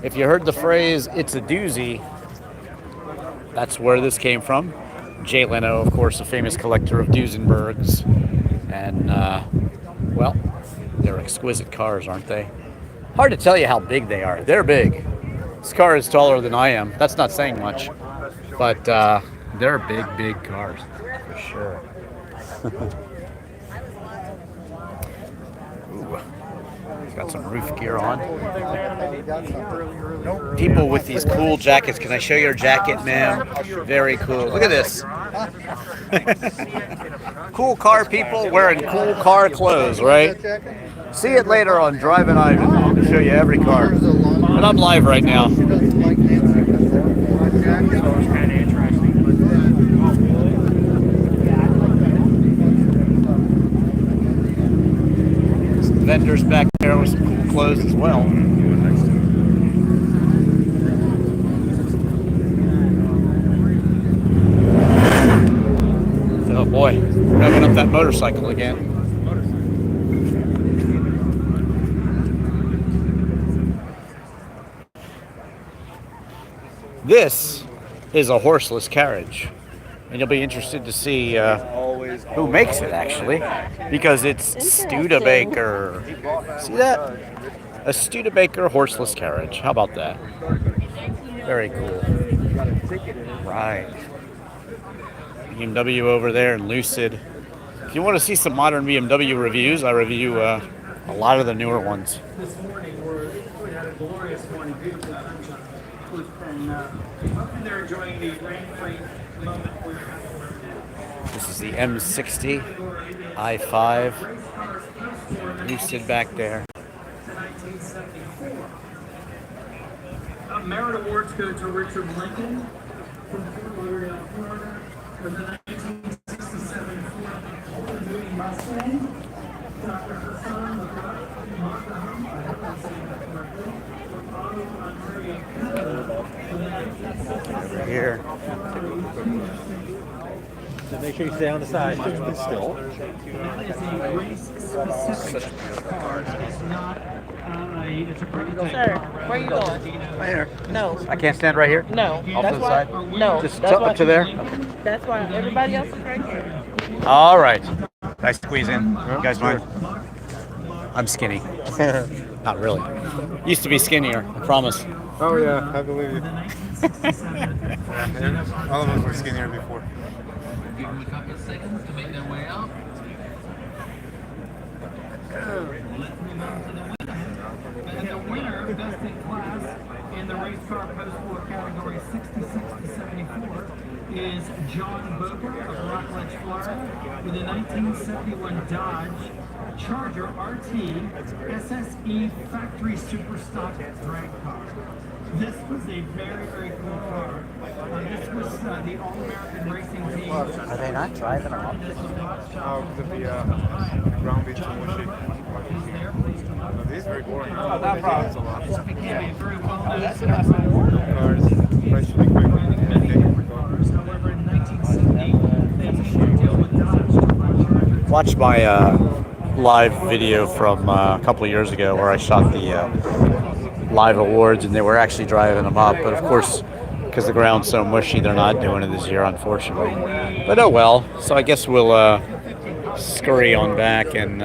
If you heard the phrase, it's a doozy, that's where this came from. Jay Leno, of course, a famous collector of Duesenbergs. And, well, they're exquisite cars, aren't they? Hard to tell you how big they are. They're big. This car is taller than I am. That's not saying much. But they're big, big cars, for sure. Ooh, he's got some roof gear on. People with these cool jackets. Can I show you your jacket, ma'am? Very cool. Look at this. Cool car people wearing cool car clothes, right? See it later on Drivin Ivan. I'll show you every car. But I'm live right now. Vendors back there with some cool clothes as well. Oh boy, revving up that motorcycle again. This is a horseless carriage, and you'll be interested to see who makes it, actually, because it's Studebaker. See that? A Studebaker horseless carriage. How about that? Very cool. Right. BMW over there and Lucid. If you want to see some modern BMW reviews, I review a lot of the newer ones. This morning we had a glorious morning, beautiful sunshine. And they're enjoying the rain-free moment. This is the M60 i5. Lucid back there. Merit awards go to Richard Lincoln from Fort Lauderdale, Florida, for the 1967 Ford Moody Mustang. Dr. Hassan Makaham, I hope I'm saying that correctly. Here. So make sure you stay on the side. Still. Sir, where are you going? Right here. No. I can't stand right here? No. Off to That's the why. side? No. Just that's up to there? That's why everybody else is right here. All right. Nice squeeze in. You guys mind? I'm skinny. Not really. Used to be skinnier, I promise. Oh yeah, I believe you. All of us were skinnier before. Give them a couple of seconds to make their way out. And the winner, best in class in the race car post-war category 66 to 74 is John Boker of Rockledge, Florida, with a 1971 Dodge Charger RT SSE factory super stock drag car. This was a very, very cool car. This was the All-American Racing Team. Are they not driving off? The ground beach and Mushy. These are very boring. That problem. This became a very well-known Cars, especially quick. However, in 1970, they made a deal with Dodge. Watch my live video from a couple of years ago where I shot the live awards, and they were actually driving them up. But of course, because the ground's so mushy, they're not doing it this year, unfortunately. But oh well. So I guess we'll scurry on back and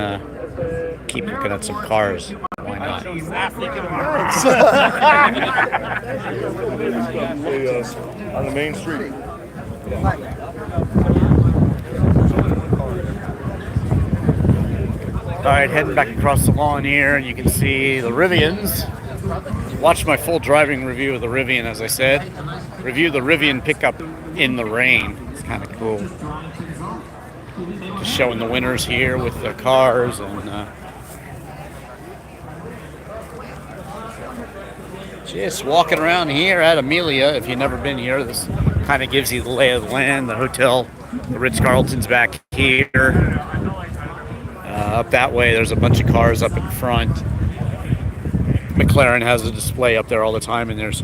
keep looking at some cars. Why not? On the main street. All right, heading back across the lawn here, and you can see the Rivians. Watch my full driving review of the Rivian, as I said. Review the Rivian pickup in the rain. It's kind of cool. Just showing the winners here with the cars and just walking around here at Amelia. If you've never been here, this kind of gives you the lay of the land. The hotel, the Ritz-Carlton's back here. Up that way, there's a bunch of cars up in front. McLaren has a display up there all the time, and there's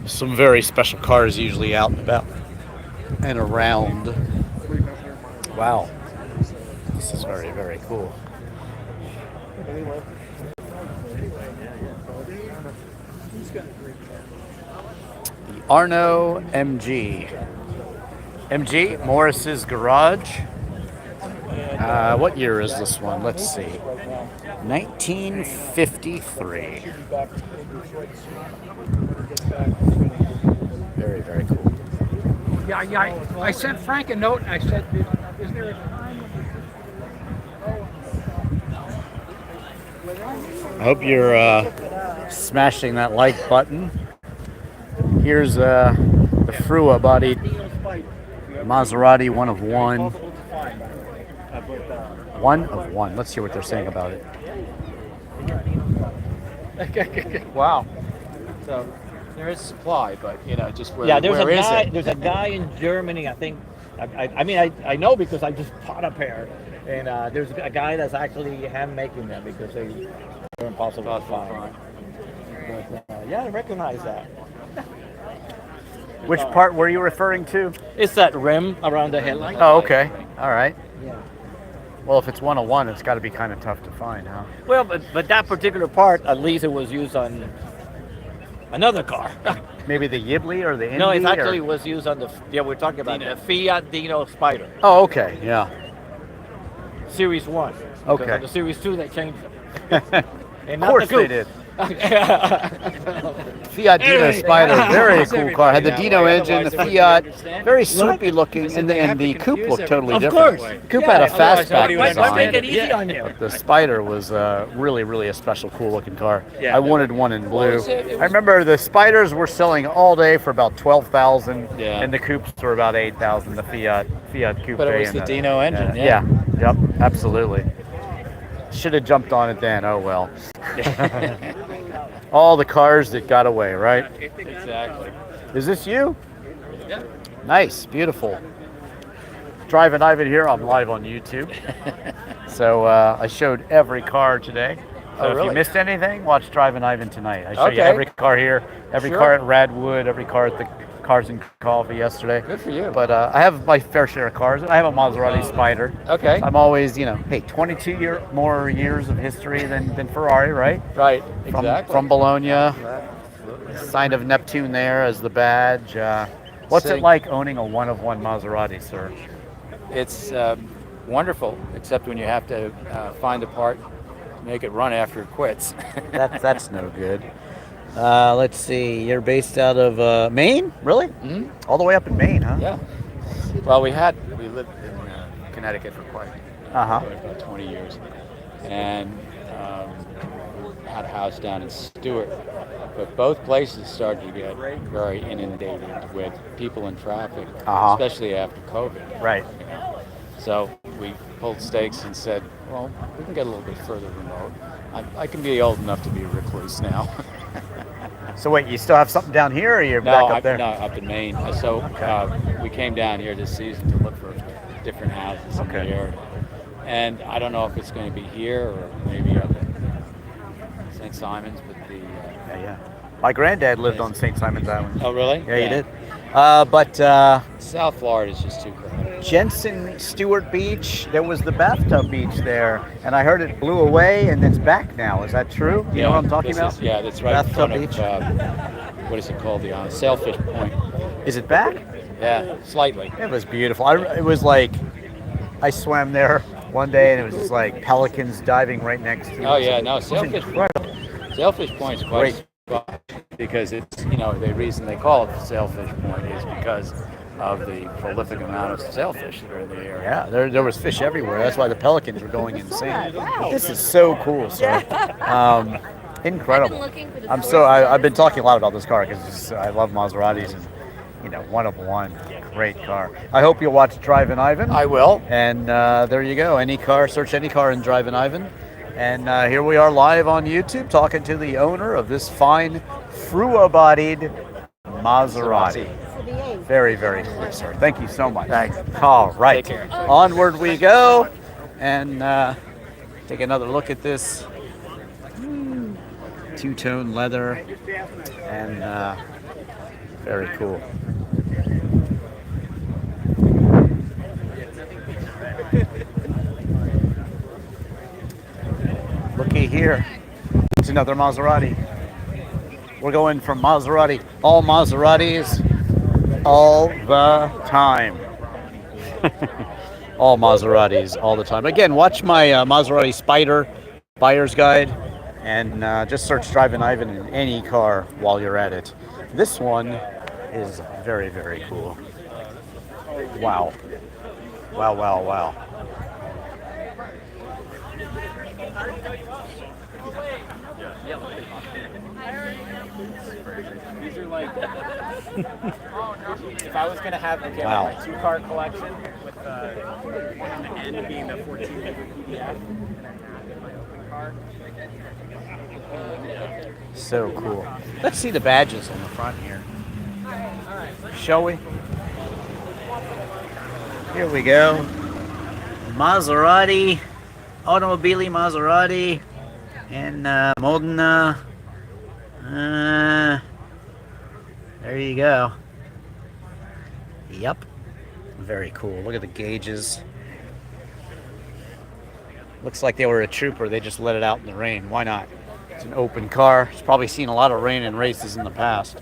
some very special cars usually out and about and around. Wow. This is very, very cool. The Arno MG. MG, Morris's Garage. What year is this one? Let's see. 1953. Very, very cool. Yeah. I sent Frank a note and I said, is there a time? I hope you're smashing that like button. Here's the Frua bodied Maserati, one of one. One of one. Let's hear what they're saying about it. Wow. So there is supply, but just where, Yeah, there's where a is guy. it? There's a guy in Germany. I think. I mean, I know because I just bought a pair, and there's a guy that's actually hand making them because they're impossible to find. But yeah, I recognize that. Which part were you referring to? It's that rim around the headlight. Oh, okay. All right. Yeah. Well, if it's 101, it's got to be kind of tough to find, huh? Well, but that particular part, at least it was used on another car. Maybe the Ghibli or the Indy? No, it actually or? was used on we're talking about the Fiat Dino Spider. Oh, okay. Yeah. Series 1. Okay. Because on the Series 2, they changed it. Of course they did. Fiat Dino Spider, very cool car. Had the Dino engine, the Fiat, very soupy looking, and the coupe looked totally different. Of course. The coupe had a fastback Let's make it design. easy on you. But the Spider was really, really a special, cool looking car. Yeah. I wanted one in blue. I remember the Spiders were selling all day for about 12,000, Yeah. and the coupes were about 8,000. The Fiat coupe. But it was and the Dino engine, yeah. Yep. Absolutely. Should have jumped on it then. Oh well. All the cars that got away, right? Exactly. Is this you? Yeah. Nice, beautiful. Drivin Ivan here. I'm live on YouTube. So I showed every car today. So if you missed anything, watch Drivin Ivan tonight. I show you every car here, every car at Radwood, every car at the Cars and Coffee yesterday. Good for you. But I have my fair share of cars. I have a Maserati Spider. Okay. I'm always, hey, 22 more years of history than Ferrari, right? Right. Exactly. From Bologna. Sign of Neptune there as the badge. What's it like owning a one-of-one Maserati, sir? It's wonderful, except when you have to find a part, make it run after it quits. That's no good. Let's see. You're based out of Maine, really? Mm-hmm. All the way up in Maine, huh? Yeah. Well, we lived in Connecticut for quite about 20 years, and had a house down in Stewart. But both places started to get very inundated with people and traffic, especially after COVID. Right. So we pulled stakes and said, well, we can get a little bit further remote. I can be old enough to be a recluse now. So wait, you still have something down here, or you're back up there? No, up in Maine. So we came down here this season to look for different houses in the area. And I don't know if it's going to be here or maybe up in St. Simon's, but Yeah. My granddad lived on St. Simon's Island. Oh, really? Yeah, he did. But South Florida is just too crowded. Jensen Stewart Beach, there was the bathtub beach there, and I heard it blew away, and it's back now. Is that true? You know what I'm talking about? Yeah, that's right Bathtub in front of, what is it called? The Sailfish Point. Is it back? Yeah, slightly. It was beautiful. It was like, I swam there one day, and it was just like pelicans diving right next to it. Oh, yeah, no, Sailfish Point's quite a spot because it's, the reason they call it the Sailfish Point is because of the prolific amount of sailfish that are in the area. Yeah, there was fish everywhere. That's why the pelicans were going insane. This is so cool, sir. Incredible. I've been talking a lot about this car because I love Maseratis, and you know, one of one. Great car. I hope you'll watch Drivin Ivan. I will. And there you go. Any car, search any car in Drivin Ivan. And here we are live on YouTube talking to the owner of this fine Frua-bodied Maserati. Very, very cool, sir. Thank you so much. Thanks. All right. Take care. Onward we go. And take another look at this. Two-tone leather. And very cool. Looky here. It's another Maserati. We're going from Maserati. All Maseratis. All the time. All Maseratis all the time. Again, watch my Maserati Spider buyer's guide and just search Drivin Ivan in any car while you're at it. This one is very, very cool. Wow. Wow, wow, wow. These are like, if I was going to have a two-car collection with one on the end being the 14-liter PDF, and I have in my open car. So cool. Let's see the badges on the front here. Shall we? Here we go. Maserati, Automobili Maserati, and Modena. There you go. Yep. Very cool. Look at the gauges. Looks like they were a trooper. They just let it out in the rain. Why not? It's an open car. It's probably seen a lot of rain in races in the past.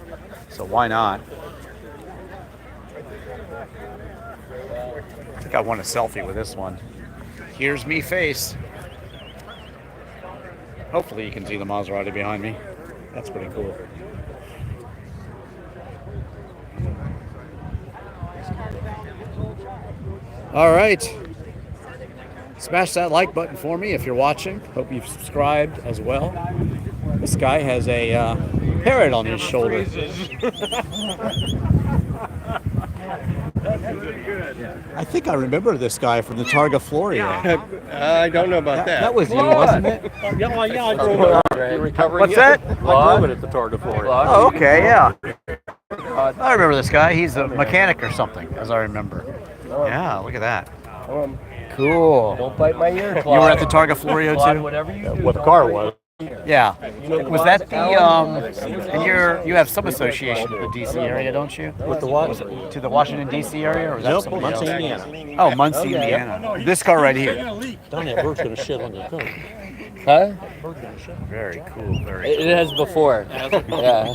So why not? I think I want a selfie with this one. Here's me face. Hopefully you can see the Maserati behind me. That's pretty cool. All right. Smash that like button for me if you're watching. Hope you've subscribed as well. This guy has a parrot on his shoulder. I think I remember this guy from the Targa Florio. I don't know about that. That was you, wasn't it? What's that? I drove it at the Targa Florio. Oh, okay, yeah. I remember this guy. He's a mechanic or something, as I remember. Yeah, look at that. Cool. Don't bite my ear, You were at the Targa Florio too? Whatever you do. What the car was. Yeah. Was that the and you have some association with the DC area, don't you? With the what? To the Washington DC area, or was that Nope, somebody Muncie, else? Indiana. Oh, Muncie, Indiana. This car right here. Down that bird's gonna shit on your car. Huh? Very cool. Very It has before. Yeah.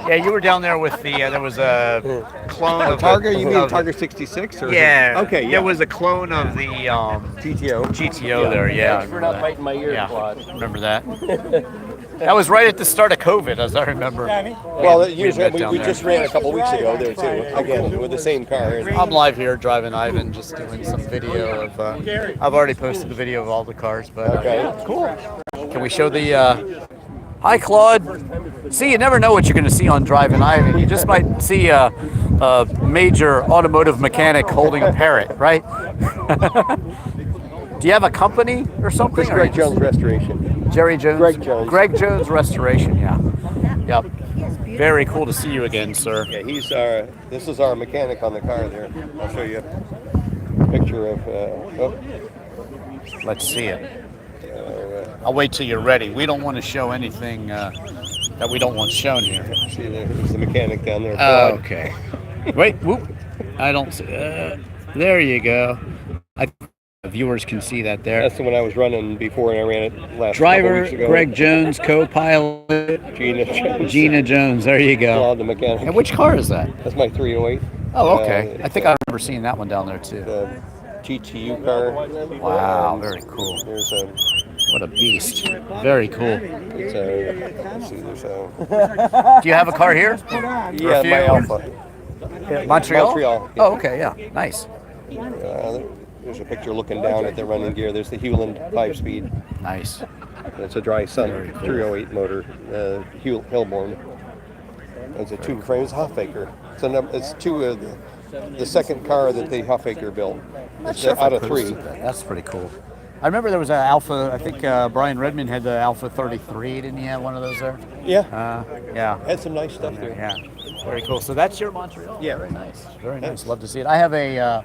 Yeah, you were down there with the. There was a clone of Targa? You mean of- Targa 66? Or Yeah. Okay. Yeah. There was a clone of the GTO there. Yeah. I Thanks for remember not that. biting my ear, Yeah, Claude. remember that? That was right at the start of COVID, as I remember. Well, met we down there. just ran a couple weeks ago there too. Again, with the same car. I'm live here, Drivin Ivan, just doing some video of. I've already posted the video of all the cars, but cool. Can we show the? Hi, Claude. See, you never know what you're going to see on Drivin Ivan. You just might see a major automotive mechanic holding a parrot, right? Do you have a company or something? It's Greg Jones Restoration. Jerry Jones? Greg Jones. Greg Jones Restoration, yeah. Yep. Very cool to see you again, sir. Yeah, this is our mechanic on the car there. I'll show you a picture of. Let's see it. I'll wait till you're ready. We don't want to show anything that we don't want shown here. See, there's the mechanic down there. Okay. Wait, whoop. I don't see. There you go. Viewers can see that there. That's the one I was running before, and I ran it last couple Driver weeks ago. Greg Jones, co-pilot Gina Jones. Gina Jones. There you go. Claude, the mechanic. And which car is that? That's my 308. Oh, okay. I think I remember seeing that one down there too. The GTU car. Wow, very cool. There's what a beast. Very cool. It's let's see, there's Do you have a car here? yeah, my Alpha. Montreal? Montreal. Yeah. Oh, okay, yeah, nice. There's a picture looking down at the running gear. There's the Hewland 5-speed. Nice. It's a dry sun 308 motor, Hillborn. It's a two frame. It's a Hoffaker. It's two of the second car that the Hoffaker built. It's out of three. That's pretty cool. I remember there was an Alpha. I think Brian Redmond had the Alpha 33. Didn't he have one of those there? Yeah. Yeah. Had some nice stuff there. Yeah. Very cool. So that's your Montreal? Yeah. Very nice. Very nice. Love to see it. I have a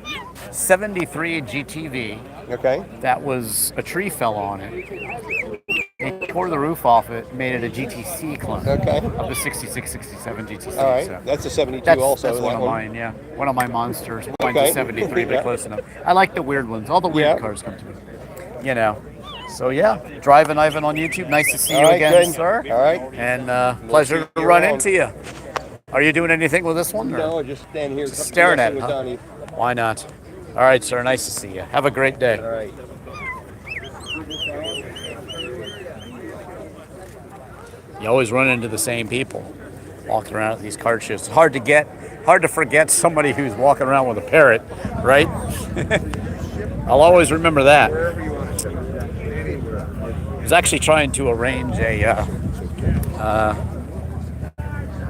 73 GTV. Okay. That was, a tree fell on it. They tore the roof off it, made it a GTC clone. Okay. Of the 66, 67 GTC. All right. So That's a 72 that's, also. That's one that of mine, yeah. One of my monsters. Mine's Okay. a 73, but Yeah. close enough. I like the weird ones. All the weird Yeah. cars come to me. You know. So yeah, Drivin Ivan on YouTube. Nice to see you All right, again, good. sir. All right. And pleasure to run into you. Are you doing anything with this one? Or? No, just stand here Staring at it. with Huh? Donnie. Why not? All right, sir. Nice to see you. Have a great day. All right. You always run into the same people walking around at these car shows. It's hard to forget somebody who's walking around with a parrot, right? I'll always remember that. I was actually trying to arrange a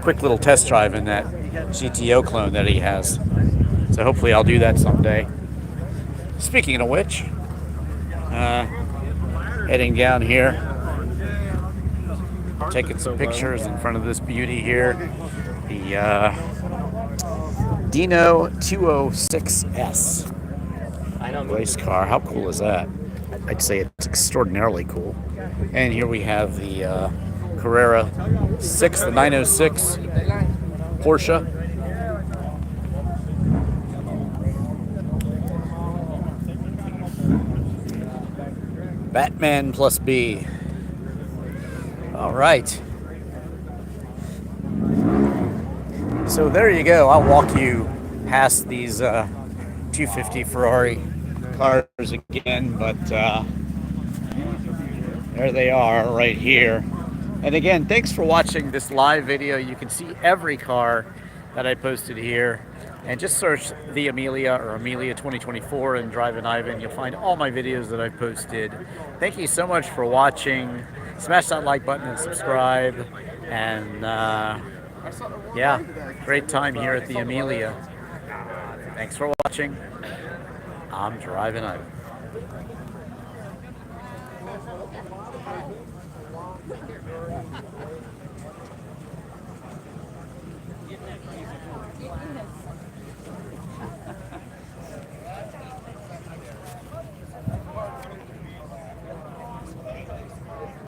quick little test drive in that GTO clone that he has. So hopefully I'll do that someday. Speaking of which, heading down here, taking some pictures in front of this beauty here, the Dino 206S race car. How cool is that? I'd say it's extraordinarily cool. And here we have the Carrera 6, the 906 Porsche. Batman plus B. All right. So there you go. I'll walk you past these 250 Ferrari cars again, but there they are right here. And again, thanks for watching this live video. You can see every car that I posted here, and just search the Amelia or Amelia 2024 and Drivin Ivan. You'll find all my videos that I've posted. Thank you so much for watching. Smash that like button and subscribe. And yeah, great time here at the Amelia. Thanks for watching. I'm Drivin Ivan.